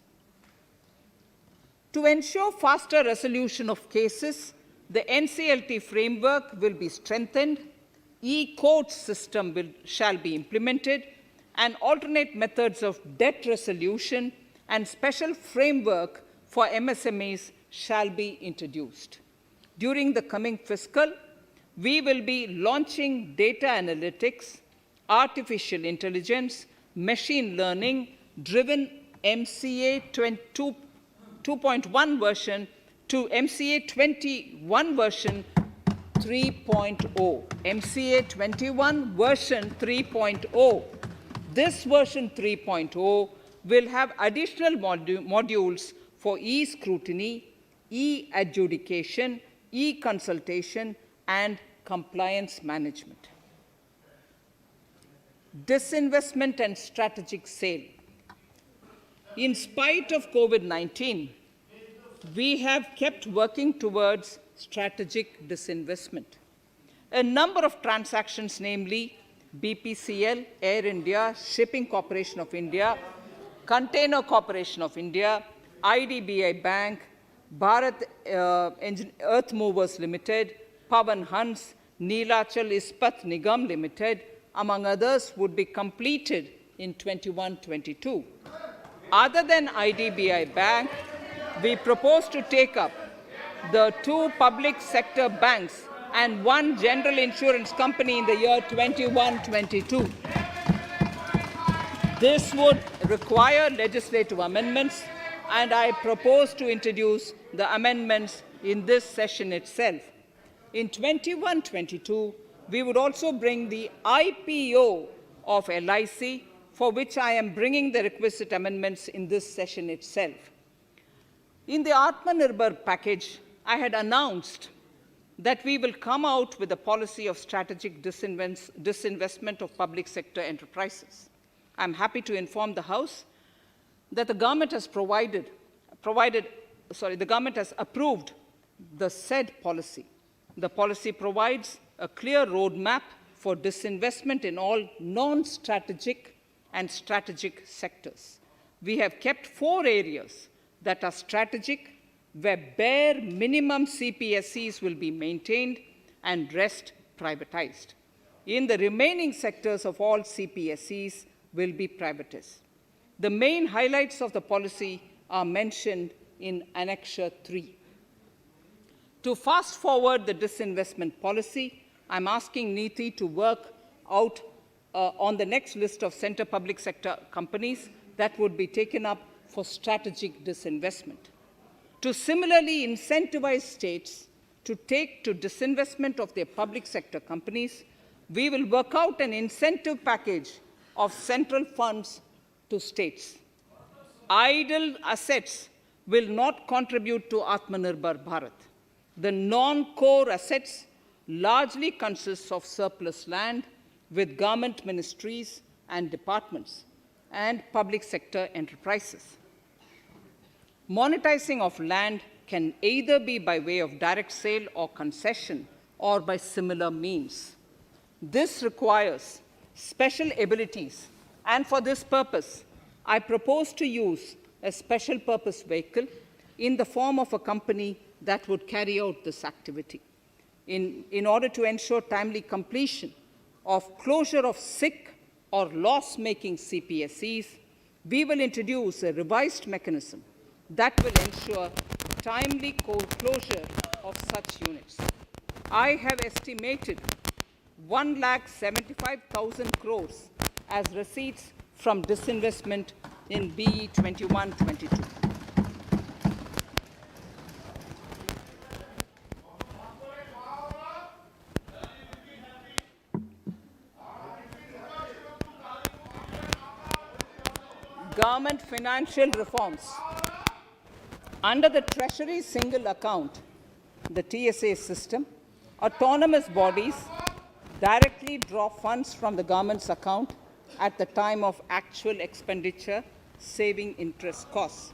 To ensure faster resolution of cases, the NCLT framework will be strengthened, e-court system shall be implemented, and alternate methods of debt resolution and special framework for MSMEs shall be introduced. During the coming fiscal, we will be launching data analytics, artificial intelligence, machine learning driven MCA 2.1 version to MCA 21 version 3.0. MCA 21 version 3.0. This version 3.0 will have additional modules for e-scrutiny, e-adjudication, e-consultation, and compliance management. Disinvestment and strategic sale. In spite of COVID-19, we have kept working towards strategic disinvestment. A number of transactions, namely BPCL, Air India, Shipping Corporation of India, Container Corporation of India, IDBI Bank, Bharat Earth Movers Limited, Pavan Hans, Neelachal Ispat Nigam Limited, among others, would be completed in 21-22. Other than IDBI Bank, we propose to take up the 2 public sector banks and 1 general insurance company in the year 21-22. This would require legislative amendments, and I propose to introduce the amendments in this session itself. In 21-22, we would also bring the IPO of LIC, for which I am bringing the requisite amendments in this session itself. In the Atmanirbhar package, I had announced that we will come out with a policy of strategic disinvestment of public sector enterprises. I'm happy to inform the House that the government has the government has approved the said policy. The policy provides a clear roadmap for disinvestment in all non-strategic and strategic sectors. We have kept 4 areas that are strategic, where bare minimum CPSCs will be maintained and rest privatized. In the remaining sectors of all CPSCs will be privatized. The main highlights of the policy are mentioned in Annexure 3. To fast forward the disinvestment policy, I'm asking NITI to work out on the next list of center public sector companies that would be taken up for strategic disinvestment. To similarly incentivize states to take to disinvestment of their public sector companies, we will work out an incentive package of central funds to states. Idle assets will not contribute to Atmanirbhar Bharat. The non-core assets largely consist of surplus land with government ministries and departments and public sector enterprises. Monetizing of land can either be by way of direct sale or concession, or by similar means. This requires special abilities, and for this purpose, I propose to use a special purpose vehicle in the form of a company that would carry out this activity. In order to ensure timely completion of closure of sick or loss-making CPSCs, we will introduce a revised mechanism that will ensure timely closure of such units. I have estimated 1,75,000 crores as receipts from disinvestment in BE 21-22. Government financial reforms. Under the Treasury single account, the TSA system, autonomous bodies directly draw funds from the government's account at the time of actual expenditure, saving interest costs.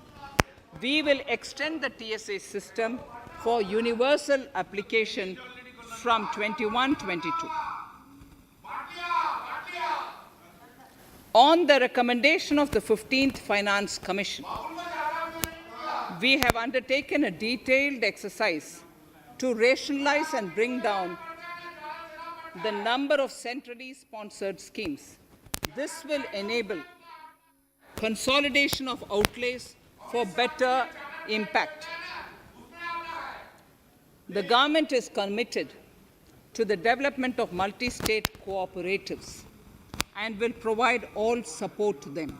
We will extend the TSA system for universal application from 21-22. On the recommendation of the 15th Finance Commission, we have undertaken a detailed exercise to rationalize and bring down the number of centrally sponsored schemes. This will enable consolidation of outlays for better impact. The government is committed to the development of multi-state cooperatives and will provide all support to them.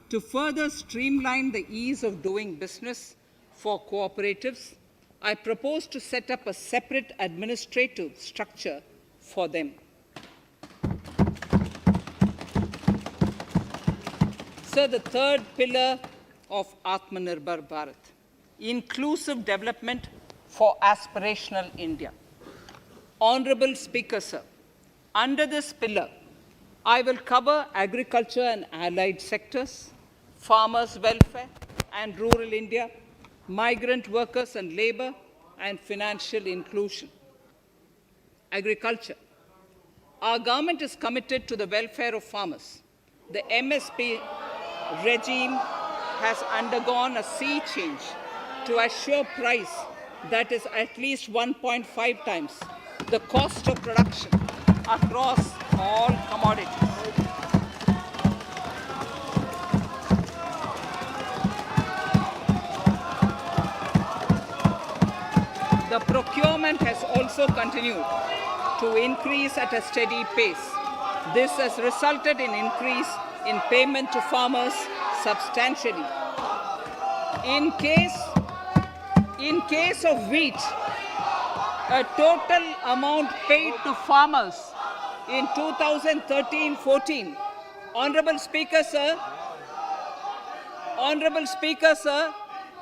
To further streamline the ease of doing business for cooperatives, I propose to set up a separate administrative structure for them. So the third pillar of Atmanirbhar Bharat, inclusive development for aspirational India. Honorable Speaker, sir, under this pillar, I will cover agriculture and allied sectors, farmers' welfare and rural India, migrant workers and labor, and financial inclusion. Agriculture. Our government is committed to the welfare of farmers. The MSP regime has undergone a sea change to assure price that is at least 1.5 times the cost of production across all commodities. The procurement has also continued to increase at a steady pace. This has resulted in increase in payment to farmers substantially. In case of wheat, a total amount paid to farmers in 2013-14, Honorable Speaker, sir,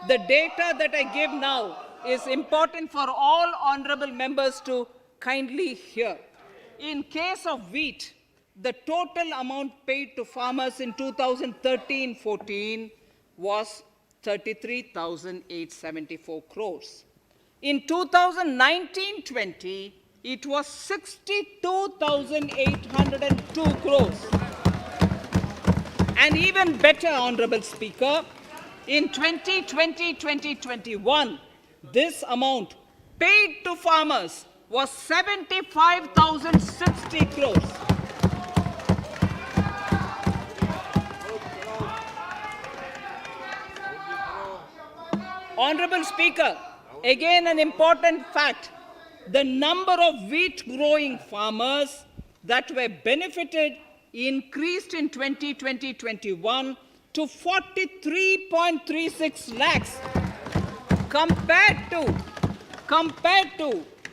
the data that I give now is important for all honorable members to kindly hear. In case of wheat, the total amount paid to farmers in 2013-14 was 33,874 crores. In 2019-20, it was 62,802 crores. And even better, Honorable Speaker, in 2020-2021, this amount paid to farmers was 75,060 crores. Honorable Speaker, again an important fact, the number of wheat growing farmers that were benefited increased in 2020-21 to 43.36 lakhs compared to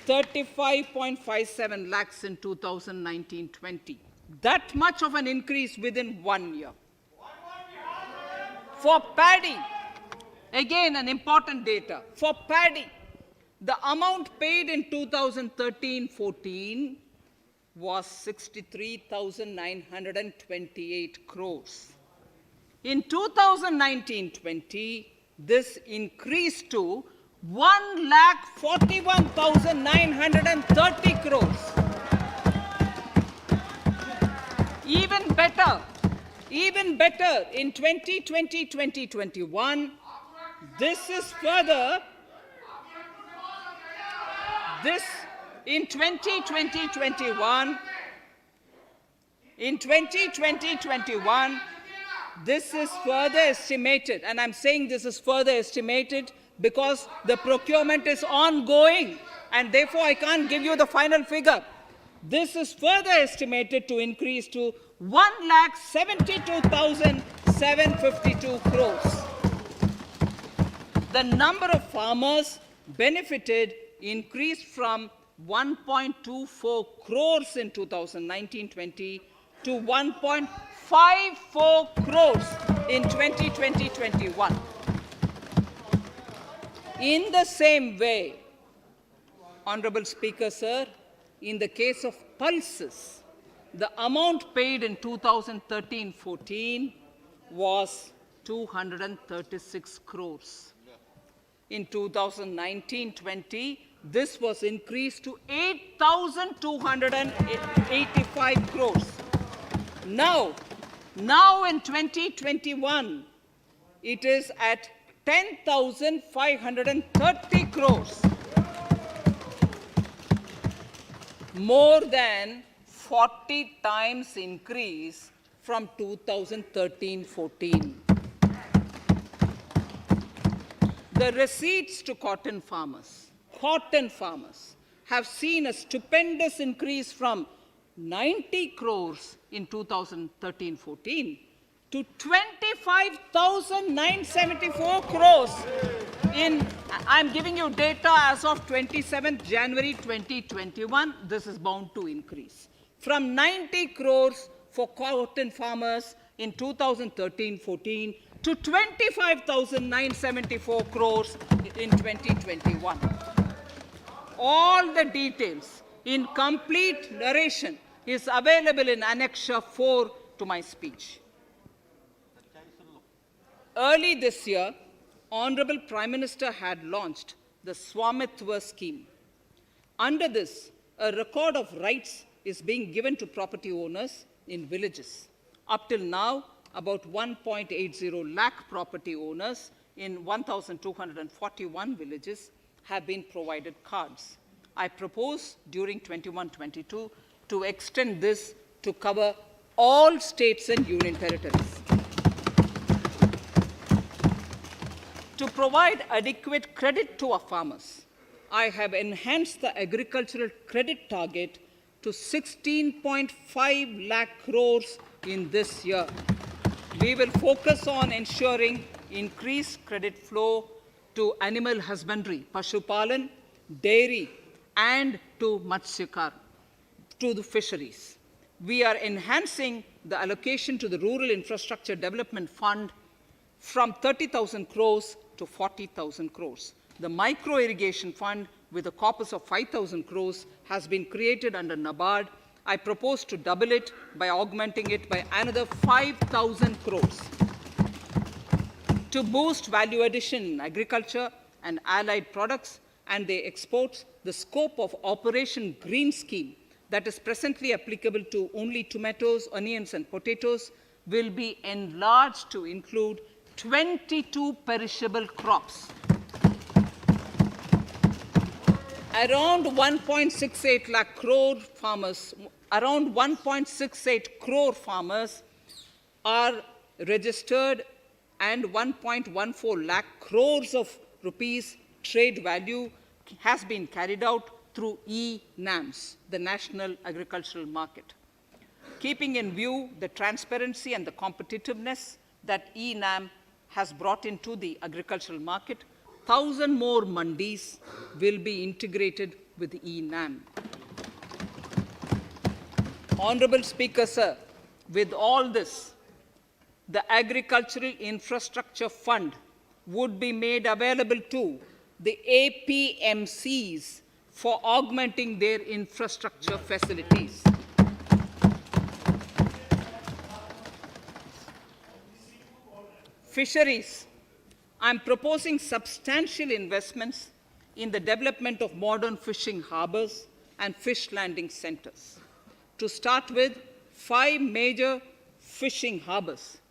35.57 lakhs in 2019-20. That much of an increase within 1 year. For paddy, again an important data. For paddy, the amount paid in 2013-14 was 63,928 crores. In 2019-20, this increased to 1,41,930 crores. Even better, in 2020-2021, in 2020-21, this is further estimated, and I'm saying this is further estimated because the procurement is ongoing, and therefore I can't give you the final figure. This is further estimated to increase to 1,72,752 crores. The number of farmers benefited increased from 1.24 crores in 2019-20 to 1.54 crores in 2020-21. In the same way, Honorable Speaker, sir, in the case of pulses, the amount paid in 2013-14 was 236 crores. In 2019-20, this was increased to 8,285 crores. Now in 2021, it is at 10,530 crores. More than 40 times increase from 2013-14. The receipts to cotton farmers have seen a stupendous increase from 90 crores in 2013-14 to 25,974 crores in, I'm giving you data as of 27th January 2021, this is bound to increase. From 90 crores for cotton farmers in 2013-14 to 25,974 crores in 2021. All the details in complete narration is available in Annexure 4 to my speech. Early this year, Honorable Prime Minister had launched the Swamitwa scheme. Under this, a record of rights is being given to property owners in villages. Up till now, about 1.80 lakh property owners in 1,241 villages have been provided cards. I propose during 21-22 to extend this to cover all states and union territories. To provide adequate credit to our farmers, I have enhanced the agricultural credit target to 16.5 lakh crores in this year. We will focus on ensuring increased credit flow to animal husbandry, Pashupalan, dairy, and to Matsyakar, to the fisheries. We are enhancing the allocation to the Rural Infrastructure Development Fund from 30,000 crores to 40,000 crores. The Micro Irrigation Fund, with a corpus of 5,000 crores, has been created under NABARD. I propose to double it by augmenting it by another 5,000 crores. To boost value addition in agriculture and allied products and their exports, the scope of Operation Green Scheme that is presently applicable to only tomatoes, onions, and potatoes will be enlarged to include 22 perishable crops. Around 1.68 lakh crore farmers, around 1.68 crore farmers are registered, and 1.14 lakh crores of rupees trade value has been carried out through e-NAMs, the National Agricultural Market. Keeping in view the transparency and the competitiveness that e-NAM has brought into the agricultural market, 1,000 more mandis will be integrated with e-NAM. Honorable Speaker, sir, with all this, the Agricultural Infrastructure Fund would be made available to the APMCs for augmenting their infrastructure facilities. Fisheries. I'm proposing substantial investments in the development of modern fishing harbors and fish landing centers. To start with, 5 major fishing harbors,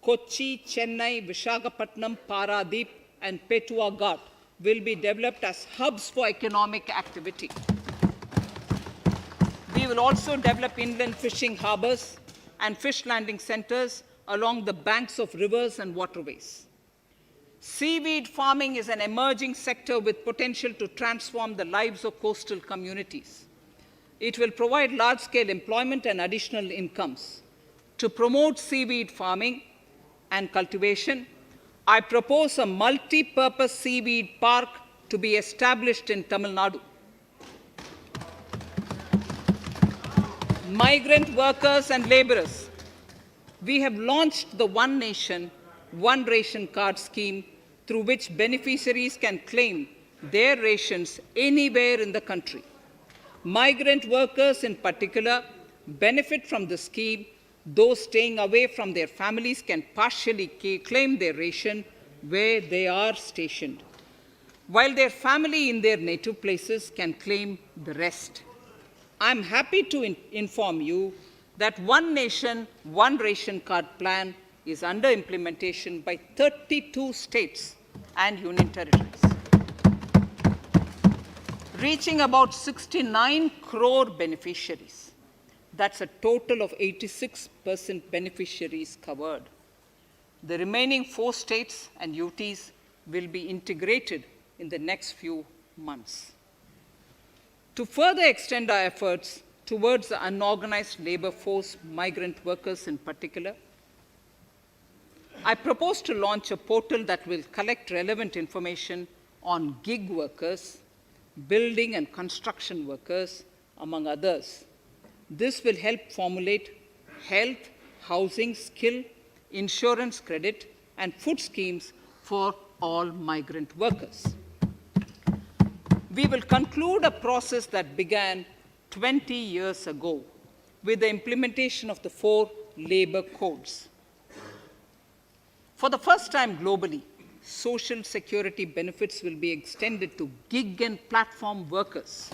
Kochi, Chennai, Visakhapatnam, Paradip, and Petua Ghat, will be developed as hubs for economic activity. We will also develop inland fishing harbors and fish landing centers along the banks of rivers and waterways. Seaweed farming is an emerging sector with potential to transform the lives of coastal communities. It will provide large-scale employment and additional incomes. To promote seaweed farming and cultivation, I propose a multi-purpose seaweed park to be established in Tamil Nadu. Migrant workers and laborers. We have launched the One Nation, One Ration Card scheme, through which beneficiaries can claim their rations anywhere in the country. Migrant workers in particular benefit from the scheme. Those staying away from their families can partially claim their ration where they are stationed, while their family in their native places can claim the rest. I'm happy to inform you that One Nation, One Ration Card plan is under implementation by 32 states and union territories, reaching about 69 crore beneficiaries. That's a total of 86% beneficiaries covered. The remaining 4 states and UTs will be integrated in the next few months. To further extend our efforts towards the unorganized labor force, migrant workers in particular, I propose to launch a portal that will collect relevant information on gig workers, building and construction workers, among others. This will help formulate health, housing, skill, insurance credit, and food schemes for all migrant workers. We will conclude a process that began 20 years ago with the implementation of the 4 labor codes. For the first time globally, social security benefits will be extended to gig and platform workers.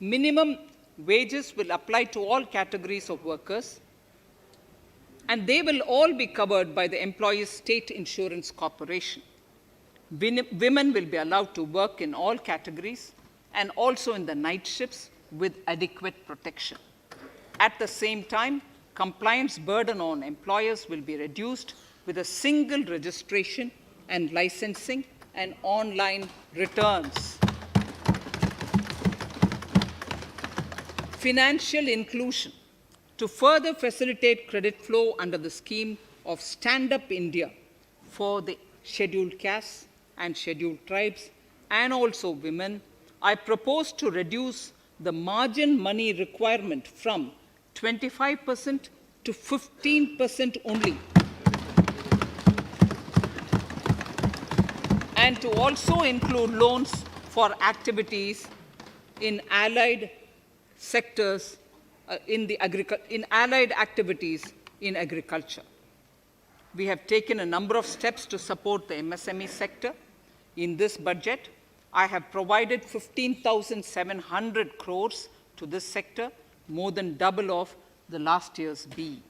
Minimum wages will apply to all categories of workers, and they will all be covered by the Employees State Insurance Corporation. Women will be allowed to work in all categories and also in the night shifts with adequate protection. At the same time, compliance burden on employers will be reduced with a single registration and licensing and online returns. Financial inclusion. To further facilitate credit flow under the scheme of Stand Up India for the scheduled castes and scheduled tribes and also women, I propose to reduce the margin money requirement from 25% to 15% only, and to also include loans for activities in allied sectors, in allied activities in agriculture. We have taken a number of steps to support the MSME sector. In this budget, I have provided 15,700 crores to this sector, more than double of the last year's BE.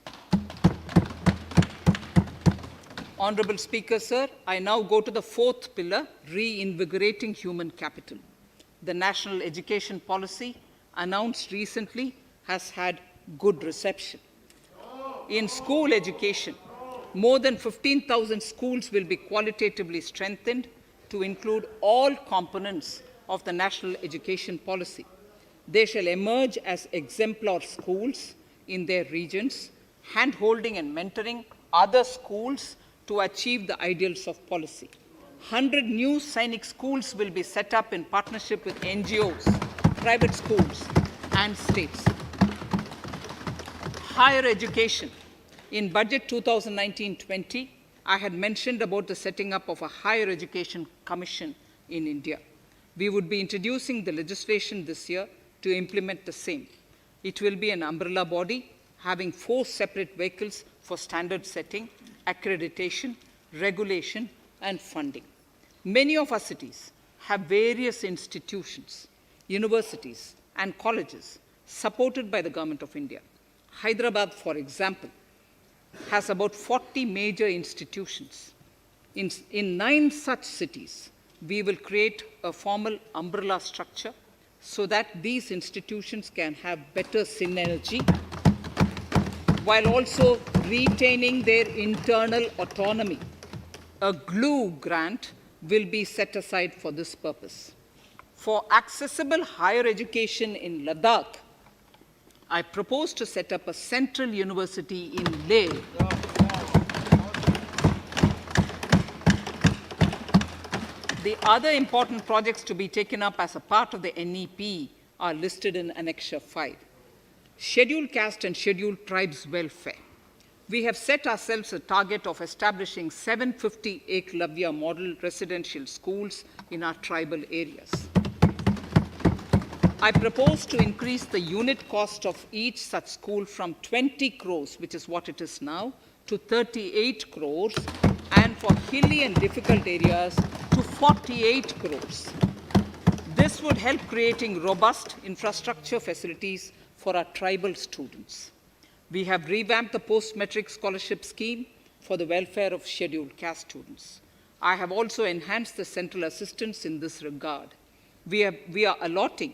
Honorable Speaker, sir, I now go to the 4th pillar, reinvigorating human capital. The national education policy announced recently has had good reception. In school education, more than 15,000 schools will be qualitatively strengthened to include all components of the national education policy. They shall emerge as exemplar schools in their regions, hand-holding and mentoring other schools to achieve the ideals of policy. 100 new Sainik schools will be set up in partnership with NGOs, private schools, and states. Higher education. In Budget 2019-20, I had mentioned about the setting up of a higher education commission in India. We would be introducing the legislation this year to implement the same. It will be an umbrella body having 4 separate vehicles for standard setting, accreditation, regulation, and funding. Many of our cities have various institutions, universities, and colleges supported by the Government of India. Hyderabad, for example, has about 40 major institutions. In 9 such cities, we will create a formal umbrella structure so that these institutions can have better synergy while also retaining their internal autonomy. A glue grant will be set aside for this purpose. For accessible higher education in Ladakh, I propose to set up a central university in Leh. The other important projects to be taken up as a part of the NEP are listed in Annexure 5. Scheduled caste and scheduled tribes welfare. We have set ourselves a target of establishing 750 Eklavya model residential schools in our tribal areas. I propose to increase the unit cost of each such school from 20 crores, which is what it is now, to 38 crores, and for hilly and difficult areas to 48 crores. This would help creating robust infrastructure facilities for our tribal students. We have revamped the post-metric scholarship scheme for the welfare of scheduled caste students. I have also enhanced the central assistance in this regard. We are allotting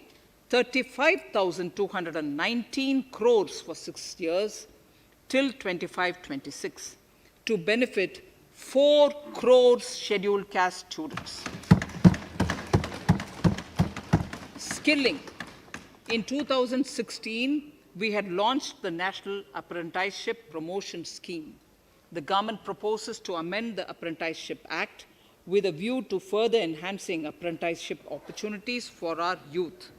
35,219 crores for 6 years till 25-26 to benefit 4 crores scheduled caste students. Skilling. In 2016, we had launched the National Apprenticeship Promotion Scheme. The government proposes to amend the Apprenticeship Act with a view to further enhancing apprenticeship opportunities for our youth.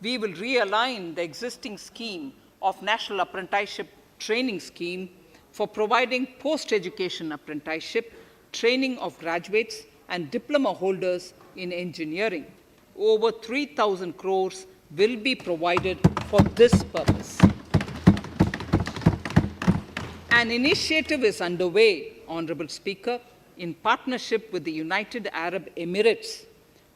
We will realign the existing scheme of National Apprenticeship Training Scheme for providing post-education apprenticeship training of graduates and diploma holders in engineering. Over 3,000 crores will be provided for this purpose. An initiative is underway, Honorable Speaker, in partnership with the United Arab Emirates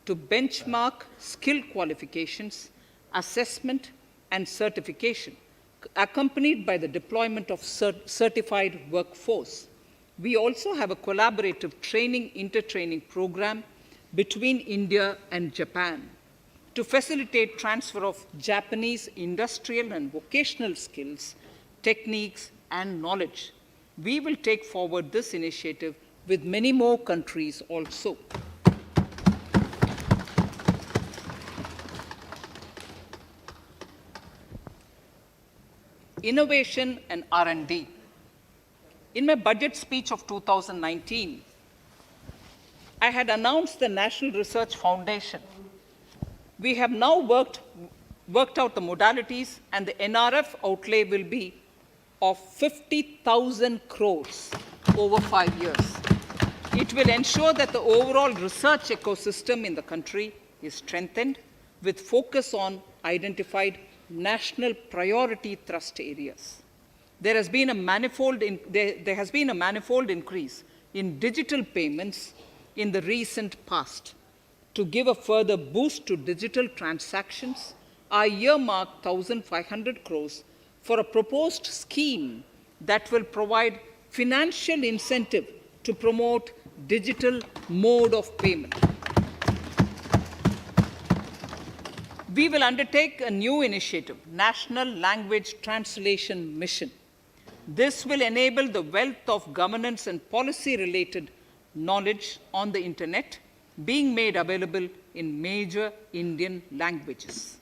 to benchmark skill qualifications, assessment, and certification, accompanied by the deployment of certified workforce. We also have a collaborative inter-training program between India and Japan to facilitate transfer of Japanese industrial and vocational skills, techniques, and knowledge. We will take forward this initiative with many more countries also. Innovation and R&D. In my budget speech of 2019, I had announced the National Research Foundation. We have now worked out the modalities, and the NRF outlay will be of 50,000 crores over 5 years. It will ensure that the overall research ecosystem in the country is strengthened with focus on identified national priority thrust areas. There has been a manifold increase in digital payments in the recent past. To give a further boost to digital transactions, I earmarked 1,500 crores for a proposed scheme that will provide financial incentive to promote digital mode of payment. We will undertake a new initiative, National Language Translation Mission. This will enable the wealth of governance and policy-related knowledge on the internet being made available in major Indian languages.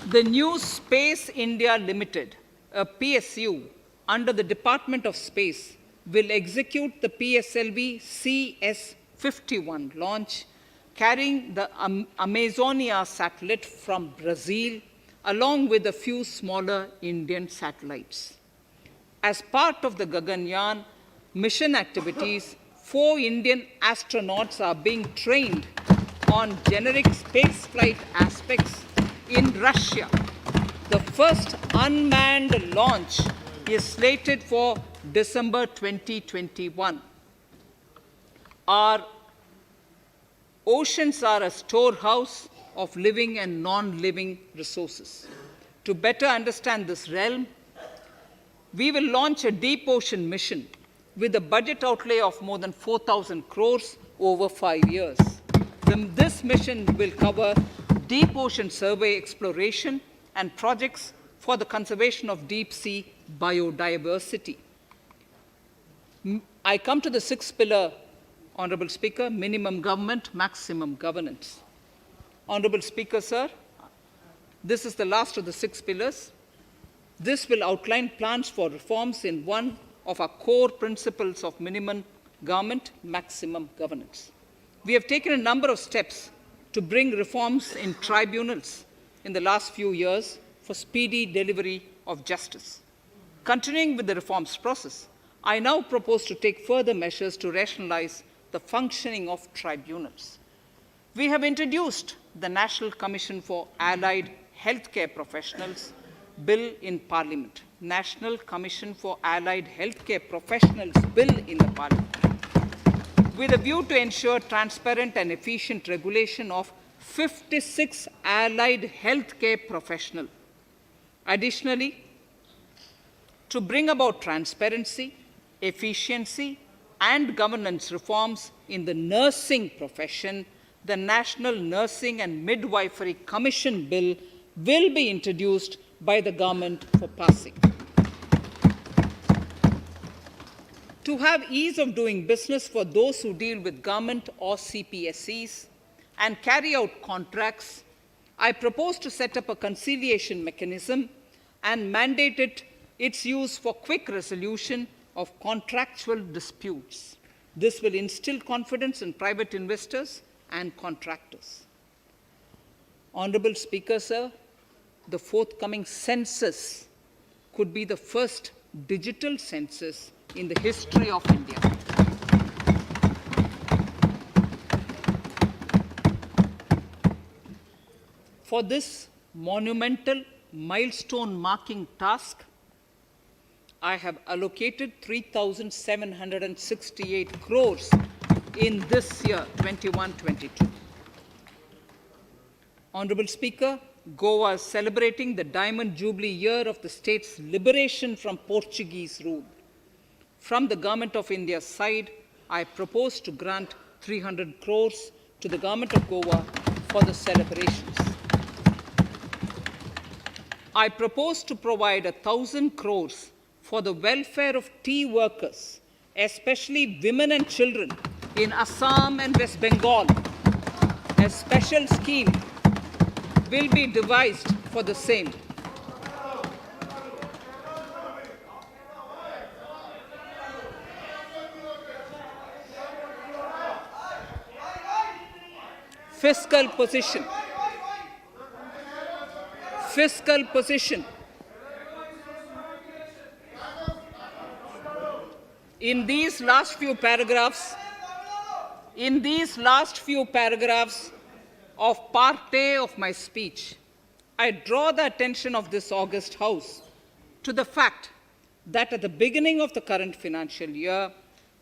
The new Space India Limited, a PSU, under the Department of Space, will execute the PSLV CS-51 launch, carrying the Amazonia satellite from Brazil, along with a few smaller Indian satellites. As part of the Gaganyaan mission activities, 4 Indian astronauts are being trained on generic spaceflight aspects in Russia. The first unmanned launch is slated for December 2021. Our oceans are a storehouse of living and non-living resources. To better understand this realm, we will launch a deep ocean mission with a budget outlay of more than 4,000 crores over 5 years. This mission will cover deep ocean survey exploration and projects for the conservation of deep sea biodiversity. I come to the 6th pillar, Honorable Speaker, minimum government, maximum governance. Honorable Speaker, sir, this is the last of the 6 pillars. This will outline plans for reforms in one of our core principles of minimum government, maximum governance. We have taken a number of steps to bring reforms in tribunals in the last few years for speedy delivery of justice. Continuing with the reforms process, I now propose to take further measures to rationalize the functioning of tribunals. We have introduced the National Commission for Allied Healthcare Professionals Bill in Parliament. National Commission for Allied Healthcare Professionals Bill in the Parliament, with a view to ensure transparent and efficient regulation of 56 allied healthcare professionals. Additionally, to bring about transparency, efficiency, and governance reforms in the nursing profession, the National Nursing and Midwifery Commission Bill will be introduced by the government for passing. To have ease of doing business for those who deal with government or CPSEs and carry out contracts, I propose to set up a conciliation mechanism and mandate its use for quick resolution of contractual disputes. This will instill confidence in private investors and contractors. Honorable Speaker, sir, the forthcoming census could be the first digital census in the history of India. For this monumental milestone marking task, I have allocated 3,768 crores in this year, 21-22. Honorable Speaker, Goa is celebrating the Diamond Jubilee year of the state's liberation from Portuguese rule. From the Government of India's side, I propose to grant 300 crores to the Government of Goa for the celebrations. I propose to provide 1,000 crores for the welfare of tea workers, especially women and children in Assam and West Bengal. A special scheme will be devised for the same. Fiscal position. Fiscal position. In these last few paragraphs of Part A of my speech, I draw the attention of this august House to the fact that at the beginning of the current financial year,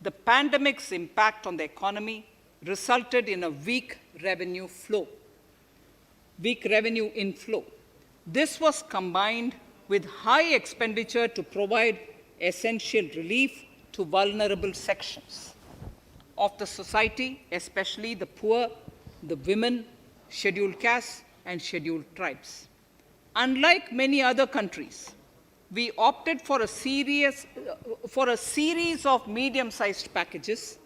the pandemic's impact on the economy resulted in a weak revenue inflow. This was combined with high expenditure to provide essential relief to vulnerable sections of the society, especially the poor, the women, scheduled castes, and scheduled tribes. Unlike many other countries, we opted for a series of medium-sized packages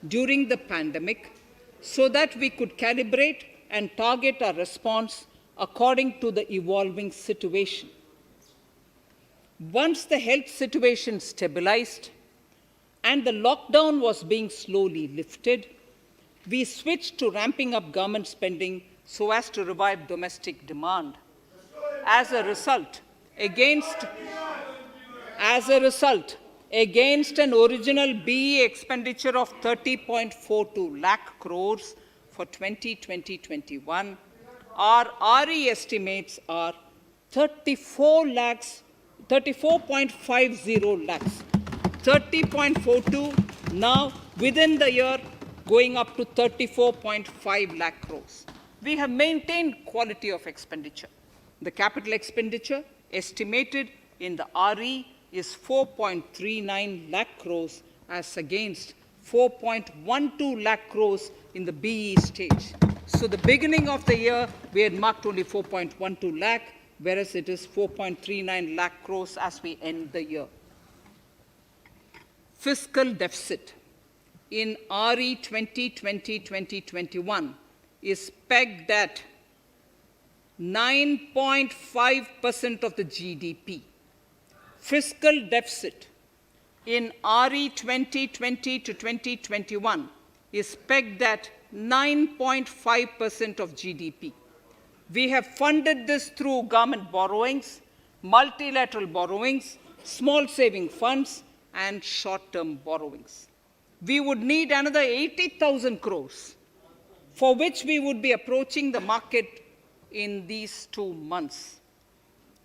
during the pandemic so that we could calibrate and target our response according to the evolving situation. Once the health situation stabilized and the lockdown was being slowly lifted, we switched to ramping up government spending so as to revive domestic demand. As a result, against an original BE expenditure of 30.42 lakh crores for 2020-21, our RE estimates are 34.50 lakhs, 30.42 now within the year going up to 34.5 lakh crores. We have maintained quality of expenditure. The capital expenditure estimated in the RE is 4.39 lakh crores as against 4.12 lakh crores in the BE stage. So the beginning of the year, we had marked only 4.12 lakh, whereas it is 4.39 lakh crores as we end the year. Fiscal deficit in RE 2020-2021 is pegged at 9.5% of the GDP. Fiscal deficit in RE 2020 to 2021 is pegged at 9.5% of GDP. We have funded this through government borrowings, multilateral borrowings, small saving funds, and short-term borrowings. We would need another 80,000 crores, for which we would be approaching the market in these 2 months.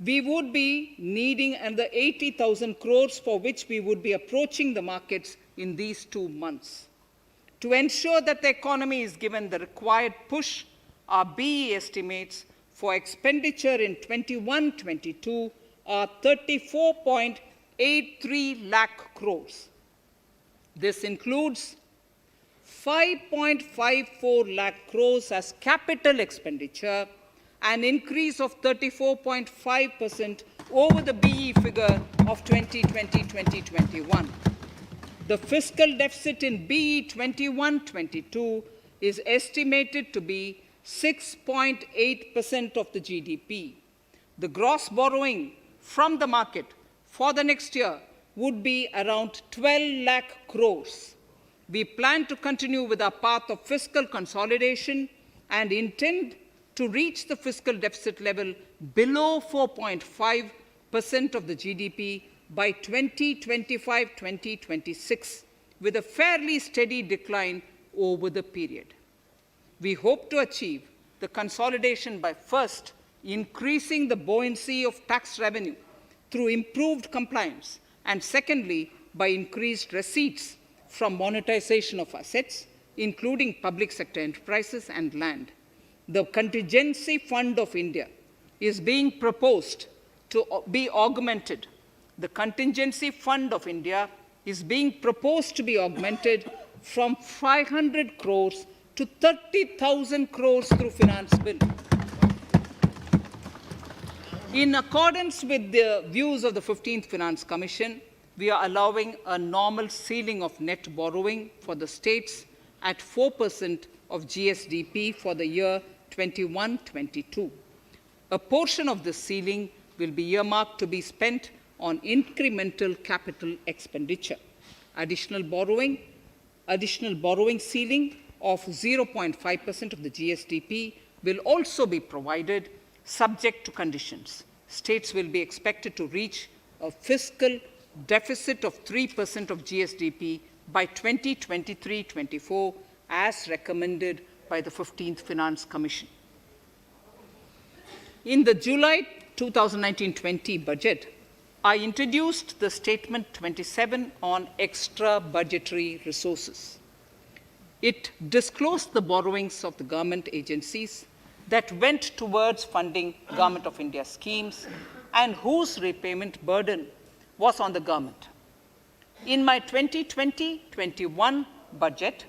We would be needing another 80,000 crores, for which we would be approaching the markets in these 2 months. To ensure that the economy is given the required push, our BE estimates for expenditure in 21-22 are 34.3 83 lakh crores. This includes 5.54 lakh crores as capital expenditure, an increase of 34.5% over the BE figure of 2020-2021. The fiscal deficit in BE 21-22 is estimated to be 6.8% of the GDP. The gross borrowing from the market for the next year would be around 12 lakh crores. We plan to continue with our path of fiscal consolidation and intend to reach the fiscal deficit level below 4.5% of the GDP by 2025-2026, with a fairly steady decline over the period. We hope to achieve the consolidation by first increasing the buoyancy of tax revenue through improved compliance, and secondly, by increased receipts from monetization of assets, including public sector enterprises and land. The Contingency Fund of India is being proposed to be augmented. The Contingency Fund of India is being proposed to be augmented from 500 crores to 30,000 crores through Finance Bill. In accordance with the views of the 15th Finance Commission, we are allowing a normal ceiling of net borrowing for the states at 4% of GSDP for the year 21-22. A portion of this ceiling will be earmarked to be spent on incremental capital expenditure. Additional borrowing ceiling of 0.5% of the GSDP will also be provided subject to conditions. States will be expected to reach a fiscal deficit of 3% of GSDP by 2023-24 as recommended by the 15th Finance Commission. In the July 2019-20 budget, I introduced the Statement 27 on extra budgetary resources. It disclosed the borrowings of the government agencies that went towards funding Government of India schemes and whose repayment burden was on the government. In my 2020-21 budget,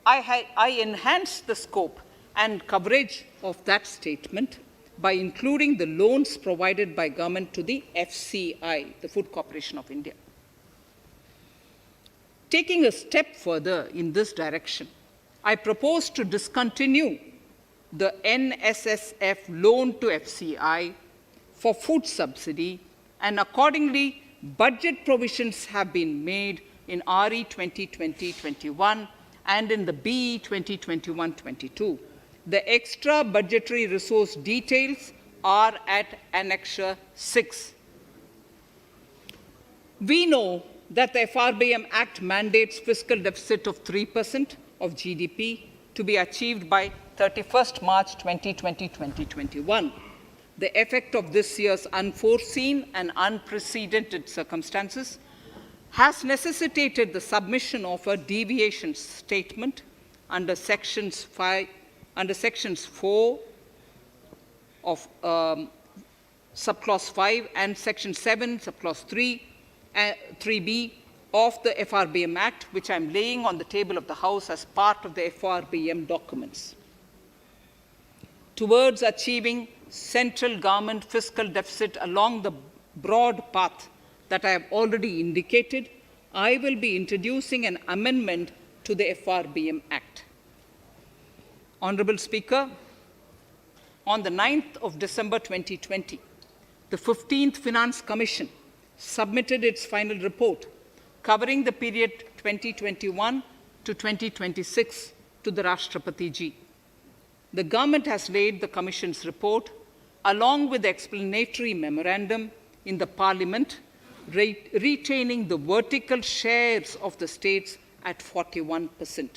I enhanced the scope and coverage of that statement by including the loans provided by government to the FCI, the Food Corporation of India. Taking a step further in this direction, I propose to discontinue the NSSF loan to FCI for food subsidy, and accordingly, budget provisions have been made in RE 2020-21 and in the BE 2021-22. The extra budgetary resource details are at Annexure 6. We know that the Frbm Act mandates fiscal deficit of 3% of GDP to be achieved by 31st March 2020-2021. The effect of this year's unforeseen and unprecedented circumstances has necessitated the submission of a deviation statement under Sections 4 of Subclause 5 and Section 7, Subclause 3b of the Frbm Act, which I am laying on the table of the House as part of the Frbm documents. Towards achieving central government fiscal deficit along the broad path that I have already indicated, I will be introducing an amendment to the Frbm Act. Honorable Speaker, on the 9th of December 2020, the 15th Finance Commission submitted its final report covering the period 2021 to 2026 to the Rashtrapati Ji. The government has laid the Commission's report along with the explanatory memorandum in the Parliament, retaining the vertical shares of the states at 41%.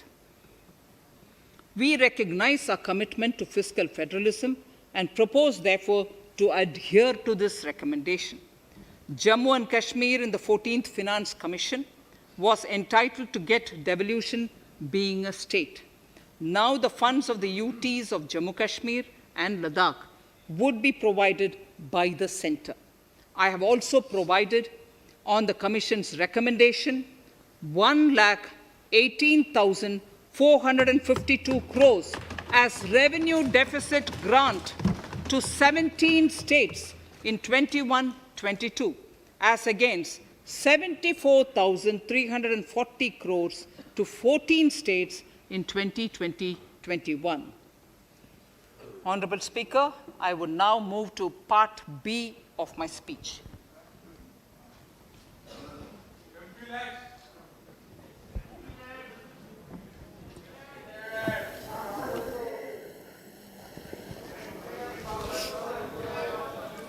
We recognize our commitment to fiscal federalism and propose, therefore, to adhere to this recommendation. Jammu and Kashmir in the 14th Finance Commission was entitled to get devolution being a state. Now the funds of the UTs of Jammu Kashmir and Ladakh would be provided by the centre. I have also provided on the Commission's recommendation, 1,18,452 crores as revenue deficit grant to 17 states in 21-22, as against 74,340 crores to 14 states in 2020-21. Honorable Speaker, I would now move to Part B of my speech.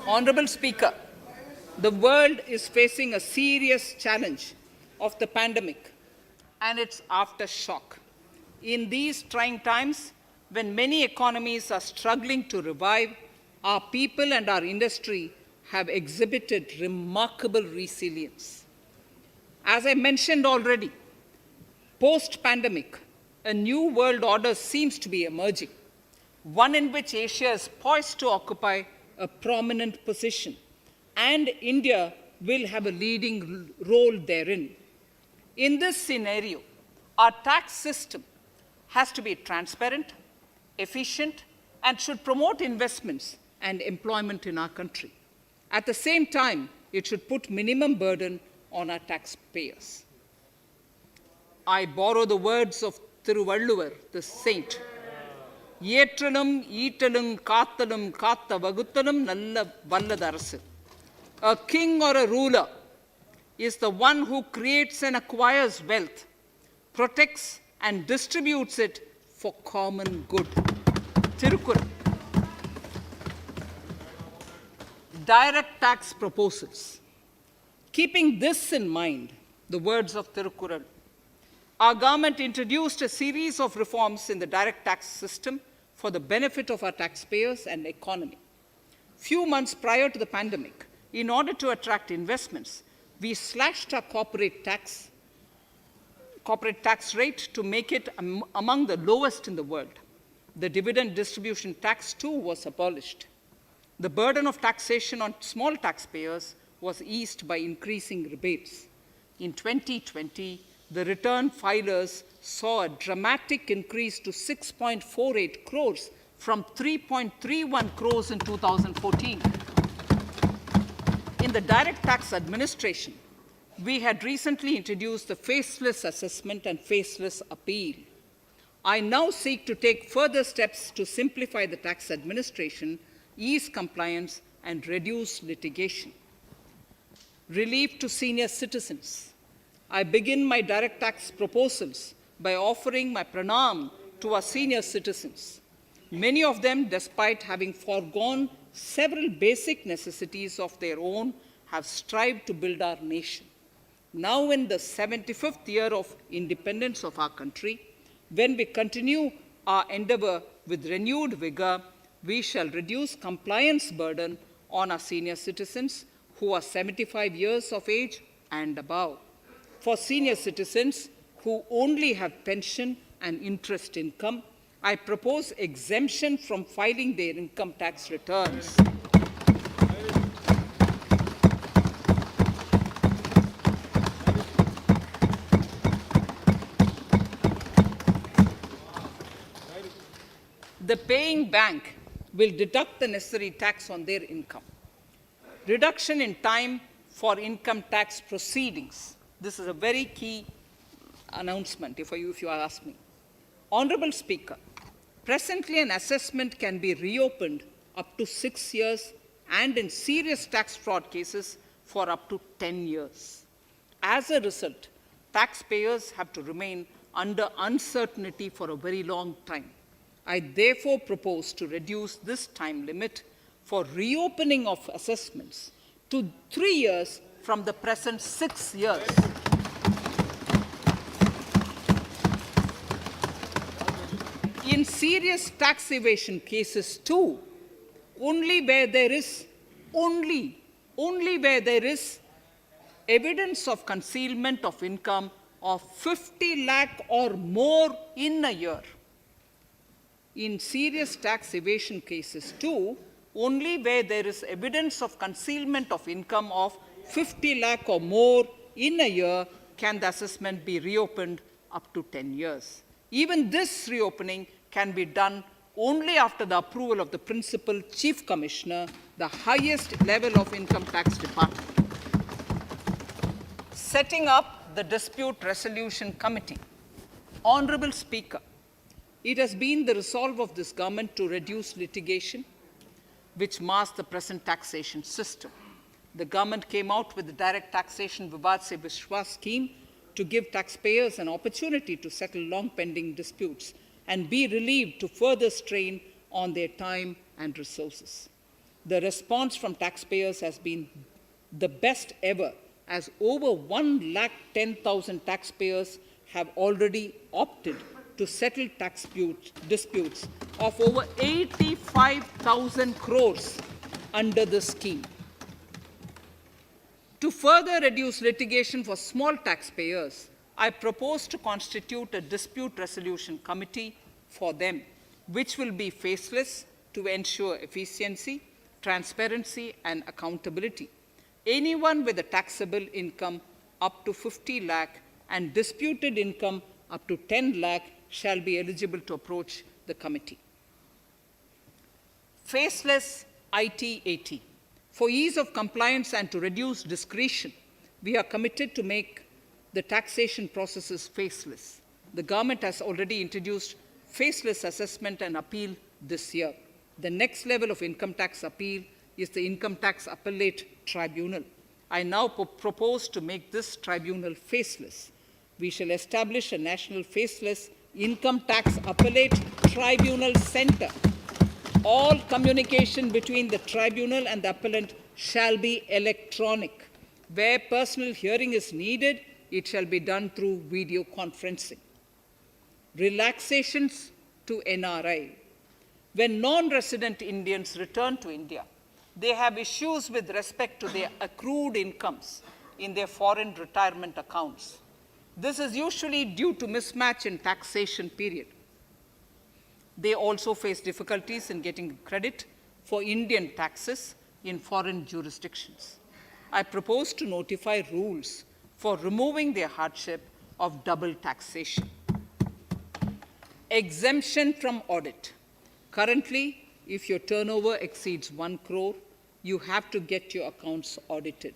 Honorable Speaker, the world is facing a serious challenge of the pandemic and its aftershock. In these trying times, when many economies are struggling to revive, our people and our industry have exhibited remarkable resilience. As I mentioned already, post-pandemic, a new world order seems to be emerging, one in which Asia is poised to occupy a prominent position, and India will have a leading role therein. In this scenario, our tax system has to be transparent, efficient, and should promote investments and employment in our country. At the same time, it should put minimum burden on our taxpayers. I borrow the words of Thiruvalluvar, the saint. Yetralum, eatalum, kathalum, katha vaguthalum, nalla valladarasu. A king or a ruler is the one who creates and acquires wealth, protects and distributes it for common good. Tirukkural. Direct tax proposals. Keeping this in mind, the words of Tirukkural, our government introduced a series of reforms in the direct tax system for the benefit of our taxpayers and economy. Few months prior to the pandemic, in order to attract investments, we slashed our corporate tax rate to make it among the lowest in the world. The dividend distribution tax too was abolished. The burden of taxation on small taxpayers was eased by increasing rebates. In 2020, the return filers saw a dramatic increase to 6.48 crores from 3.31 crores in 2014. In the direct tax administration, we had recently introduced the faceless assessment and faceless appeal. I now seek to take further steps to simplify the tax administration, ease compliance, and reduce litigation. Relief to senior citizens. I begin my direct tax proposals by offering my pranam to our senior citizens. Many of them, despite having foregone several basic necessities of their own, have strived to build our nation. Now, in the 75th year of independence of our country, when we continue our endeavor with renewed vigor, we shall reduce compliance burden on our senior citizens who are 75 years of age and above. For senior citizens who only have pension and interest income, I propose exemption from filing their income tax returns. The paying bank will deduct the necessary tax on their income. Reduction in time for income tax proceedings. This is a very key announcement, if you ask me. Honorable Speaker, presently an assessment can be reopened up to 6 years and in serious tax fraud cases for up to 10 years. As a result, taxpayers have to remain under uncertainty for a very long time. I therefore propose to reduce this time limit for reopening of assessments to 3 years from the present 6 years. In serious tax evasion cases too, only where there is evidence of concealment of income of 50 lakh or more in a year. In serious tax evasion cases too, only where there is evidence of concealment of income of 50 lakh or more in a year, can the assessment be reopened up to 10 years. Even this reopening can be done only after the approval of the Principal Chief Commissioner, the highest level of Income Tax Department. Setting up the Dispute Resolution Committee. Honorable Speaker, it has been the resolve of this government to reduce litigation, which mars the present taxation system. The government came out with the Direct Taxation Vivad Se Vishwas scheme to give taxpayers an opportunity to settle long-pending disputes and be relieved to further strain on their time and resources. The response from taxpayers has been the best ever, as over 110,000 taxpayers have already opted to settle tax disputes of over 85,000 crores under the scheme. To further reduce litigation for small taxpayers, I propose to constitute a dispute resolution committee for them, which will be faceless to ensure efficiency, transparency, and accountability. Anyone with a taxable income up to 50 lakh and disputed income up to 10 lakh shall be eligible to approach the committee. Faceless IT-AT. For ease of compliance and to reduce discretion, we are committed to make the taxation processes faceless. The government has already introduced faceless assessment and appeal this year. The next level of income tax appeal is the Income Tax Appellate Tribunal. I now propose to make this tribunal faceless. We shall establish a national faceless Income Tax Appellate Tribunal Center. All communication between the tribunal and the appellant shall be electronic. Where personal hearing is needed, it shall be done through video conferencing. Relaxations to NRI. When non-resident Indians return to India, they have issues with respect to their accrued incomes in their foreign retirement accounts. This is usually due to mismatch in taxation period. They also face difficulties in getting credit for Indian taxes in foreign jurisdictions. I propose to notify rules for removing their hardship of double taxation. Exemption from audit. Currently, if your turnover exceeds 1 crore, you have to get your accounts audited.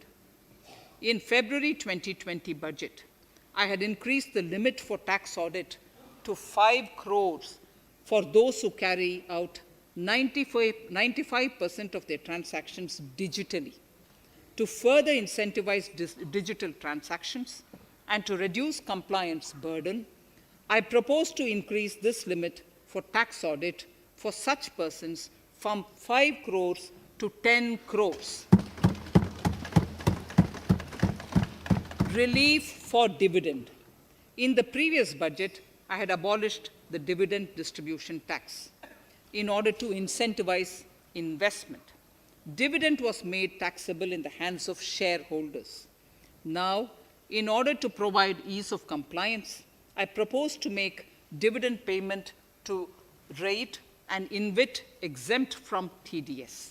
In February 2020 budget, I had increased the limit for tax audit to 5 crores for those who carry out 95% of their transactions digitally. To further incentivize digital transactions and to reduce compliance burden, I propose to increase this limit for tax audit for such persons from 5 crores to 10 crores. Relief for dividend. In the previous budget, I had abolished the dividend distribution tax in order to incentivize investment. Dividend was made taxable in the hands of shareholders. Now, in order to provide ease of compliance, I propose to make dividend payment to rate and InvIT exempt from TDS.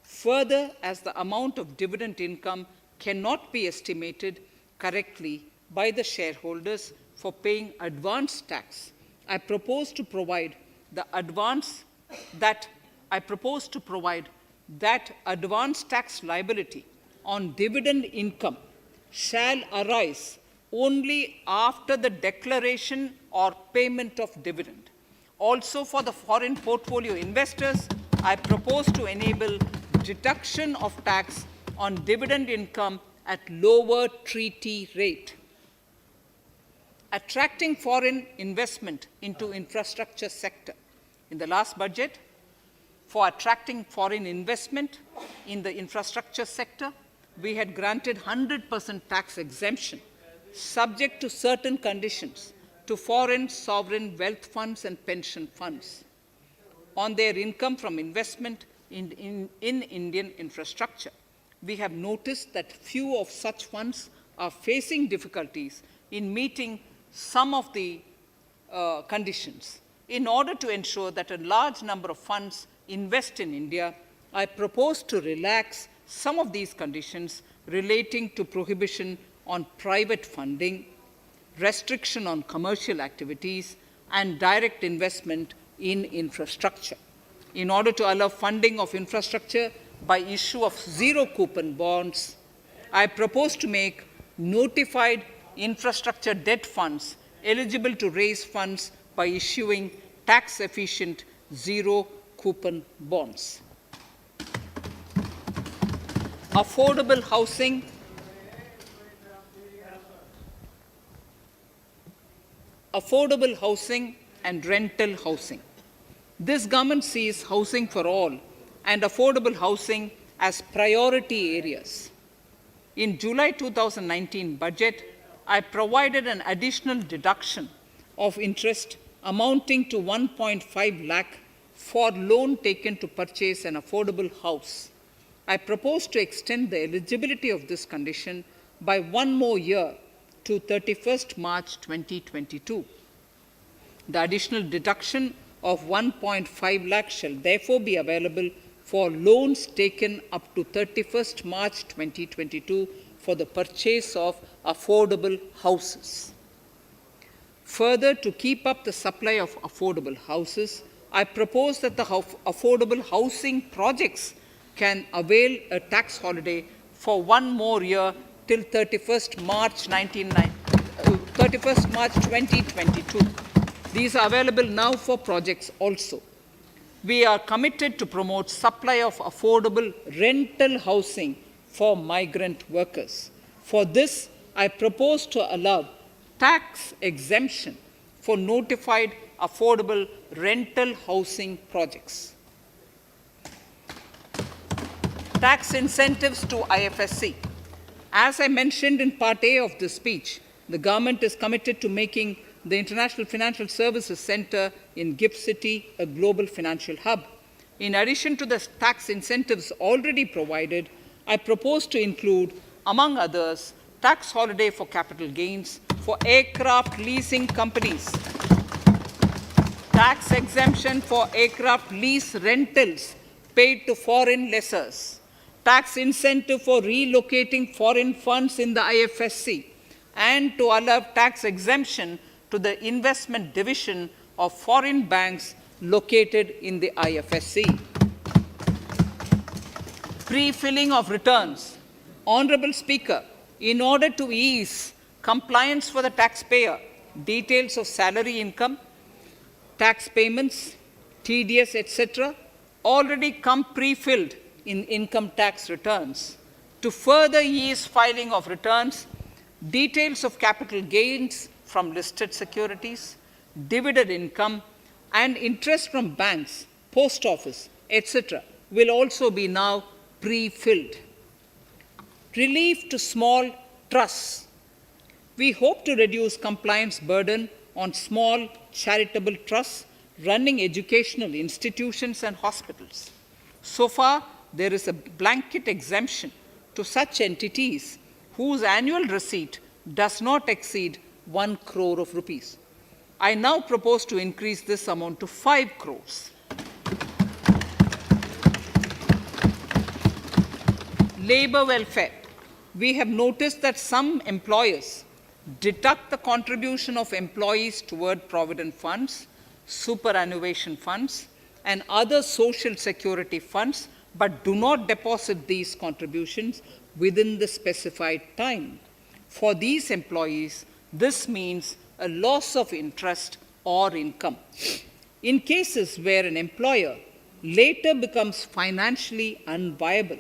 Further, as the amount of dividend income cannot be estimated correctly by the shareholders for paying advance tax, I propose to provide that advance tax liability on dividend income shall arise only after the declaration or payment of dividend. Also, for the foreign portfolio investors, I propose to enable deduction of tax on dividend income at lower treaty rate. Attracting foreign investment into infrastructure sector. In the last budget, for attracting foreign investment in the infrastructure sector, we had granted 100% tax exemption, subject to certain conditions, to foreign sovereign wealth funds and pension funds on their income from investment in Indian infrastructure. We have noticed that few of such funds are facing difficulties in meeting some of the conditions. In order to ensure that a large number of funds invest in India, I propose to relax some of these conditions relating to prohibition on private funding, restriction on commercial activities, and direct investment in infrastructure, in order to allow funding of infrastructure by issue of zero-coupon bonds. I propose to make notified infrastructure debt funds eligible to raise funds by issuing tax-efficient zero-coupon bonds. Affordable housing. Affordable housing and rental housing. This government sees housing for all and affordable housing as priority areas. In July 2019 budget, I provided an additional deduction of interest amounting to 1.5 lakh for loan taken to purchase an affordable house. I propose to extend the eligibility of this condition by 1 more year to 31st March 2022. The additional deduction of 1.5 lakh shall therefore be available for loans taken up to 31st March 2022 for the purchase of affordable houses. Further, to keep up the supply of affordable houses, I propose that the affordable housing projects can avail a tax holiday for 1 more year till 31st March 2022. These are available now for projects also. We are committed to promote supply of affordable rental housing for migrant workers. For this, I propose to allow tax exemption for notified affordable rental housing projects. Tax incentives to Ifsc. As I mentioned in Part A of this speech, the government is committed to making the International Financial Services Center in Gift City a global financial hub. In addition to the tax incentives already provided, I propose to include, among others, tax holiday for capital gains for aircraft leasing companies, tax exemption for aircraft lease rentals paid to foreign lessors, tax incentive for relocating foreign funds in the Ifsc, and to allow tax exemption to the investment division of foreign banks located in the Ifsc. Pre-filling of returns. Honorable Speaker, in order to ease compliance for the taxpayer, details of salary income, tax payments, TDS, etc., already come pre-filled in income tax returns. To further ease filing of returns, details of capital gains from listed securities, dividend income, and interest from banks, post office, etc., will also be now pre-filled. Relief to small trusts. We hope to reduce compliance burden on small charitable trusts running educational institutions and hospitals. So far, there is a blanket exemption to such entities whose annual receipt does not exceed 1 crore of rupees. I now propose to increase this amount to 5 crores. Labor welfare. We have noticed that some employers deduct the contribution of employees toward provident funds, superannuation funds, and other social security funds, but do not deposit these contributions within the specified time. For these employees, this means a loss of interest or income. In cases where an employer later becomes financially unviable,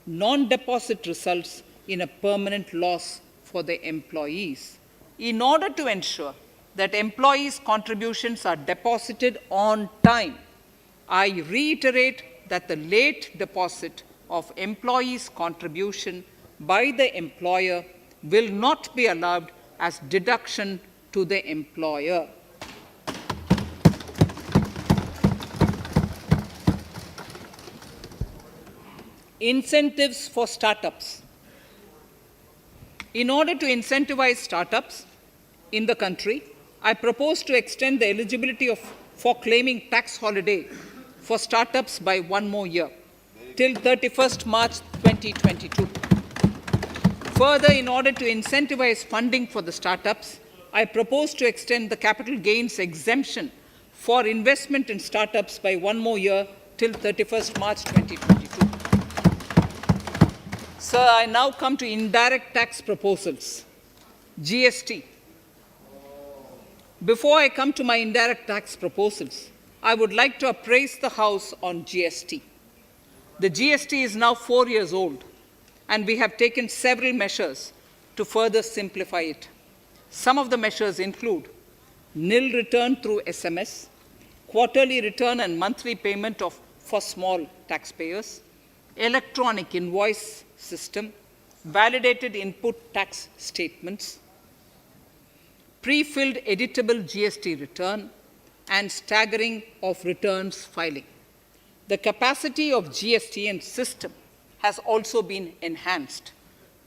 non-deposit results in a permanent loss for the employees. In order to ensure that employees' contributions are deposited on time, I reiterate that the late deposit of employees' contribution by the employer will not be allowed as deduction to the employer. Incentives for startups. In order to incentivize startups in the country, I propose to extend the eligibility for claiming tax holiday for startups by 1 more year, till 31st March 2022. Further, in order to incentivize funding for the startups, I propose to extend the capital gains exemption for investment in startups by one more year till 31st March 2022. Sir, I now come to indirect tax proposals, GST. Before I come to my indirect tax proposals, I would like to appraise the House on GST. The GST is now 4 years old, and we have taken several measures to further simplify it. Some of the measures include nil return through SMS, quarterly return and monthly payment for small taxpayers, electronic invoice system, validated input tax statements, pre-filled editable GST return, and staggering of returns filing. The capacity of GST and system has also been enhanced.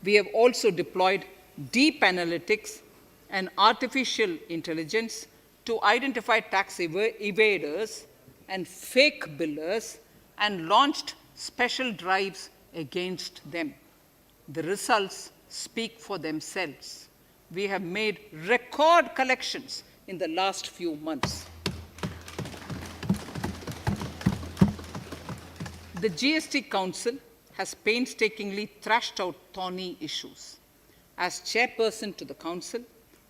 We have also deployed deep analytics and artificial intelligence to identify tax evaders and fake billers and launched special drives against them. The results speak for themselves. We have made record collections in the last few months. The Gst Council has painstakingly thrashed out thorny issues. As chairperson to the Council,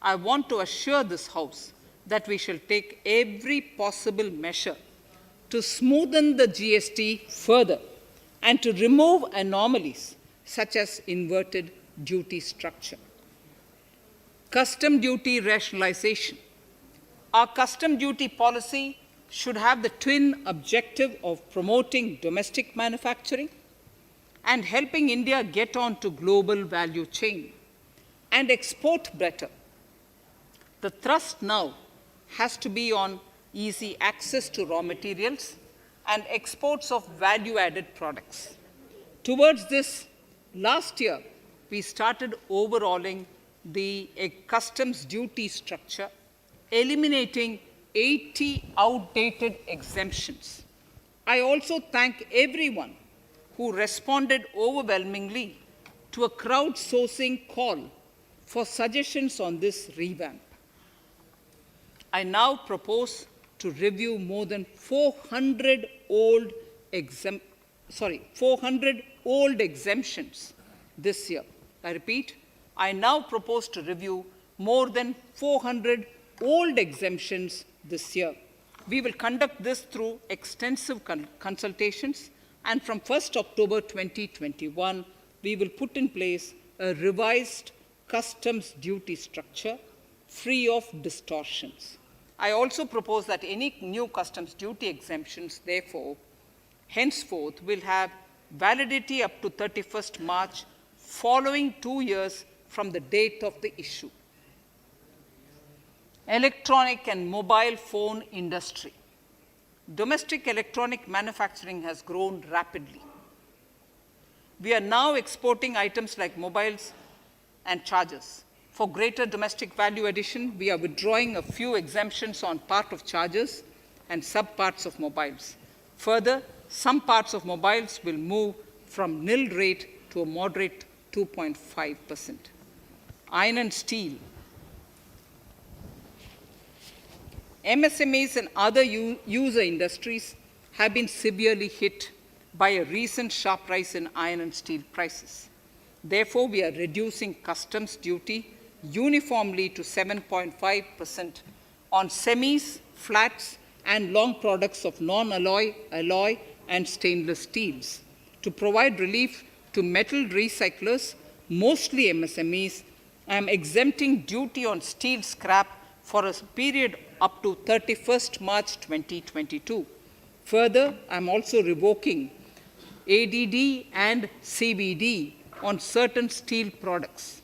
I want to assure this House that we shall take every possible measure to smoothen the GST further and to remove anomalies such as inverted duty structure. Custom duty rationalization. Our custom duty policy should have the twin objective of promoting domestic manufacturing and helping India get on to global value chain and export better. The thrust now has to be on easy access to raw materials and exports of value-added products. Towards this, last year, we started overhauling the customs duty structure, eliminating 80 outdated exemptions. I also thank everyone who responded overwhelmingly to a crowdsourcing call for suggestions on this revamp. I now propose to review more than 400 old exemptions this year. I repeat, I now propose to review more than 400 old exemptions this year. We will conduct this through extensive consultations, and from 1st October 2021, we will put in place a revised customs duty structure free of distortions. I also propose that any new customs duty exemptions, therefore, henceforth will have validity up to 31st March following 2 years from the date of the issue. Electronic and mobile phone industry. Domestic electronic manufacturing has grown rapidly. We are now exporting items like mobiles and chargers. For greater domestic value addition, we are withdrawing a few exemptions on part of chargers and subparts of mobiles. Further, some parts of mobiles will move from nil rate to a moderate 2.5%. Iron and steel. MSMEs and other user industries have been severely hit by a recent sharp rise in iron and steel prices. Therefore, we are reducing customs duty uniformly to 7.5% on semis, flats, and long products of non-alloy, alloy, and stainless steels. To provide relief to metal recyclers, mostly MSMEs, I am exempting duty on steel scrap for a period up to 31st March 2022. Further, I am also revoking ADD and CVD on certain steel products.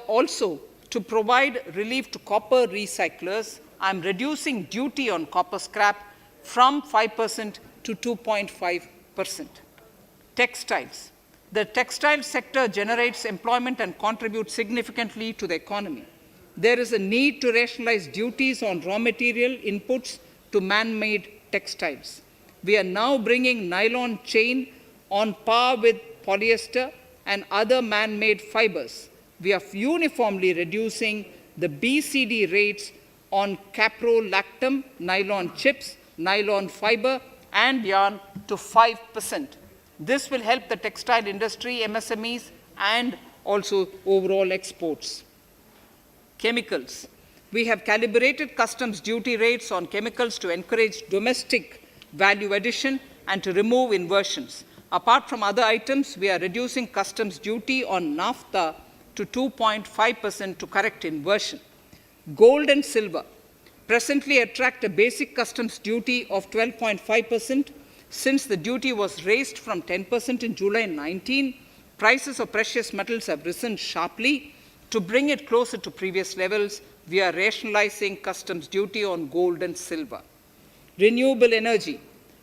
Also, to provide relief to copper recyclers, I am reducing duty on copper scrap from 5% to 2.5%. Textiles. The textile sector generates employment and contributes significantly to the economy. There is a need to rationalize duties on raw material inputs to man-made textiles. We are now bringing nylon chain on par with polyester and other man-made fibers. We are uniformly reducing the BCD rates on caprolactam, nylon chips, nylon fiber, and yarn to 5%. This will help the textile industry, MSMEs, and also overall exports. Chemicals. We have calibrated customs duty rates on chemicals to encourage domestic value addition and to remove inversions. Apart from other items, we are reducing customs duty on naphtha to 2.5% to correct inversion. Gold and silver presently attract a basic customs duty of 12.5%. Since the duty was raised from 10% in July 19, prices of precious metals have risen sharply. To bring it closer to previous levels, we are rationalizing customs duty on gold and silver. Renewable energy.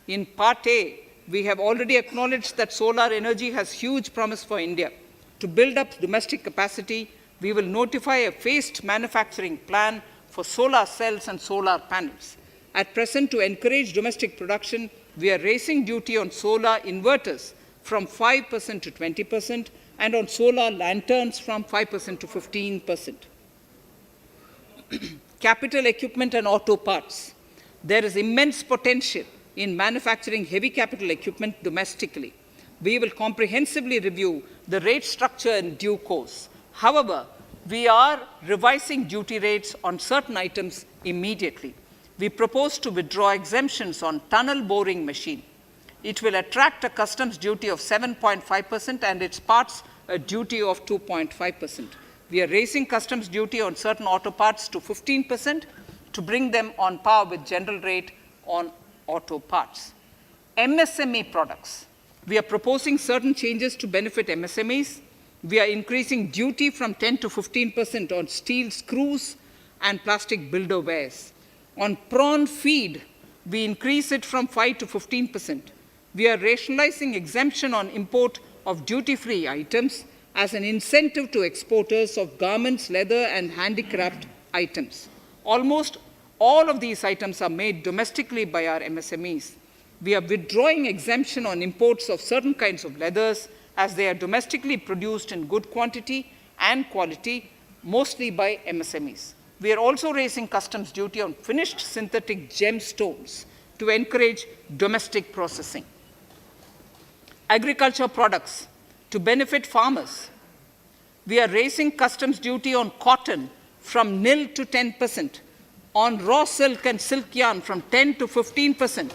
In Part A, we have already acknowledged that solar energy has huge promise for India. To build up domestic capacity, we will notify a phased manufacturing plan for solar cells and solar panels. At present, to encourage domestic production, we are raising duty on solar inverters from 5% to 20% and on solar lanterns from 5% to 15%. Capital equipment and auto parts. There is immense potential in manufacturing heavy capital equipment domestically. We will comprehensively review the rate structure in due course. However, we are revising duty rates on certain items immediately. We propose to withdraw exemptions on tunnel boring machine. It will attract a customs duty of 7.5% and its parts a duty of 2.5%. We are raising customs duty on certain auto parts to 15% to bring them on par with general rate on auto parts. MSME products. We are proposing certain changes to benefit MSMEs. We are increasing duty from 10 to 15% on steel screws and plastic builder wares. On prawn feed, we increase it from 5 to 15%. We are rationalizing exemption on import of duty-free items as an incentive to exporters of garments, leather, and handicraft items. Almost all of these items are made domestically by our MSMEs. We are withdrawing exemption on imports of certain kinds of leathers as they are domestically produced in good quantity and quality, mostly by MSMEs. We are also raising customs duty on finished synthetic gemstones to encourage domestic processing. Agriculture products to benefit farmers. We are raising customs duty on cotton from nil to 10%, on raw silk and silk yarn from 10 to 15%.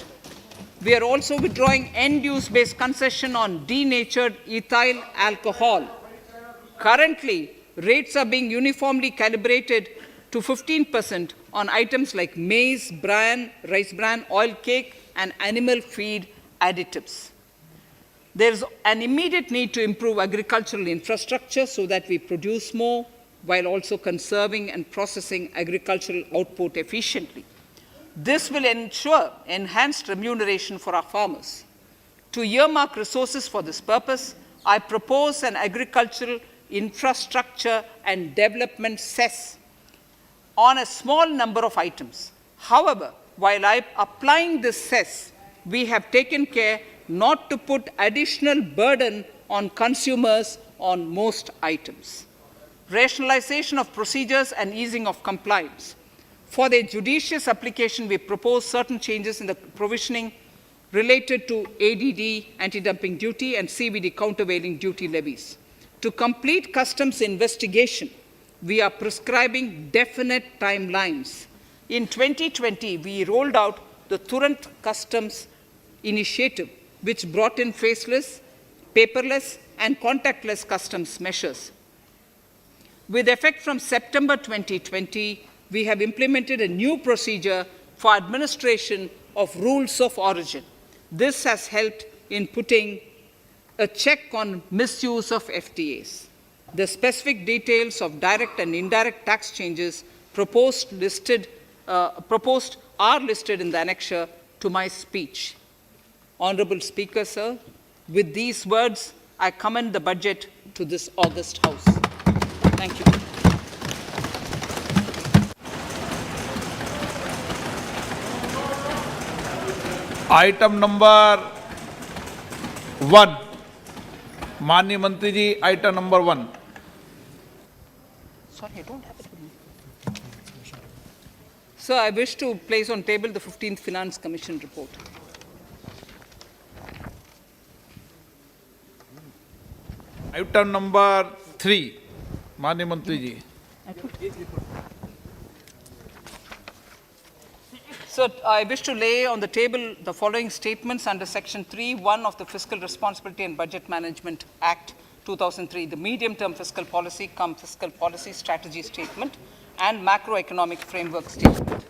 We are also withdrawing end-use based concession on denatured ethyl alcohol. Currently, rates are being uniformly calibrated to 15% on items like maize, bran, rice bran, oil cake, and animal feed additives. There is an immediate need to improve agricultural infrastructure so that we produce more while also conserving and processing agricultural output efficiently. This will ensure enhanced remuneration for our farmers. To earmark resources for this purpose, I propose an agricultural infrastructure and development cess on a small number of items. However, while applying this cess, we have taken care not to put additional burden on consumers on most items. Rationalization of procedures and easing of compliance. For their judicious application, we propose certain changes in the provisioning related to ADD, anti-dumping duty, and CVD, countervailing duty levies. To complete customs investigation, we are prescribing definite timelines. In 2020, we rolled out the Turant Customs Initiative, which brought in faceless, paperless, and contactless customs measures. With effect from September 2020, we have implemented a new procedure for administration of rules of origin. This has helped in putting a check on misuse of FTAs. The specific details of direct and indirect tax changes proposed are listed in the annexure to my speech. Honorable Speaker, sir, with these words, I commend the budget to this august House. Thank you. Item number 1, माननीय मंत्री जी, item number 1। Sorry, I don't have it with me. Sir, I wish to place on table the 15th Finance Commission report. Item number 3, माननीय मंत्री जी। Sir, I wish to lay on the table the following statements under Section 3(1) of the Fiscal Responsibility and Budget Management Act 2003, the medium-term fiscal policy cum fiscal policy strategy statement and macroeconomic framework statement.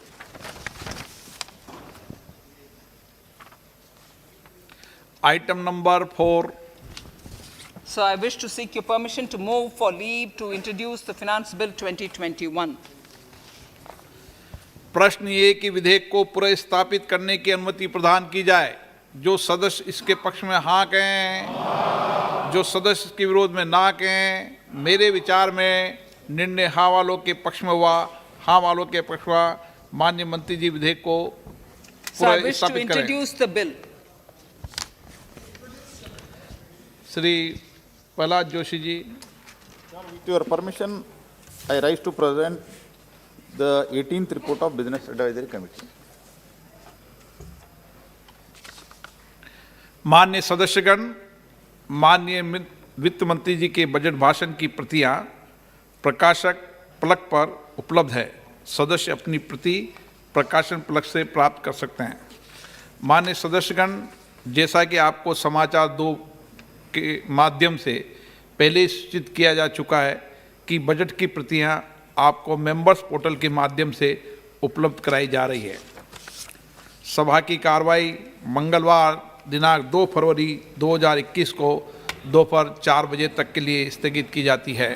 Item number 4, So I wish to seek your permission to move for leave to introduce the Finance Bill 2021. प्रश्न ये कि विधेयक को पुनर्स्थापित करने की अनुमति प्रदान की जाए। जो सदस्य इसके पक्ष में हाँ कहें, जो सदस्य इसके विरोध में ना कहें। मेरे विचार में निर्णय हाँ वालों के पक्ष में हुआ, हाँ वालों के पक्ष हुआ। माननीय मंत्री जी विधेयक को So I wish to पुनर्स्थापित करें। introduce the bill. Shri Prahlad Joshi ji. With your permission, I rise to present the 18th report of Business Advisory Committee. माननीय सदस्यगण, माननीय वित्त मंत्री जी के बजट भाषण की प्रतियां प्रकाशक फलक पर उपलब्ध है। सदस्य अपनी प्रति प्रकाशन फलक से प्राप्त कर सकते हैं। माननीय सदस्यगण, जैसा कि आपको समाचार 2 के माध्यम से पहले सूचित किया जा चुका है कि बजट की प्रतियां आपको मेंबर्स पोर्टल के माध्यम से उपलब्ध कराई जा रही है। सभा की कार्रवाई मंगलवार दिनांक 2 फरवरी 2021 को दोपहर 4 बजे तक के लिए स्थगित की जाती है।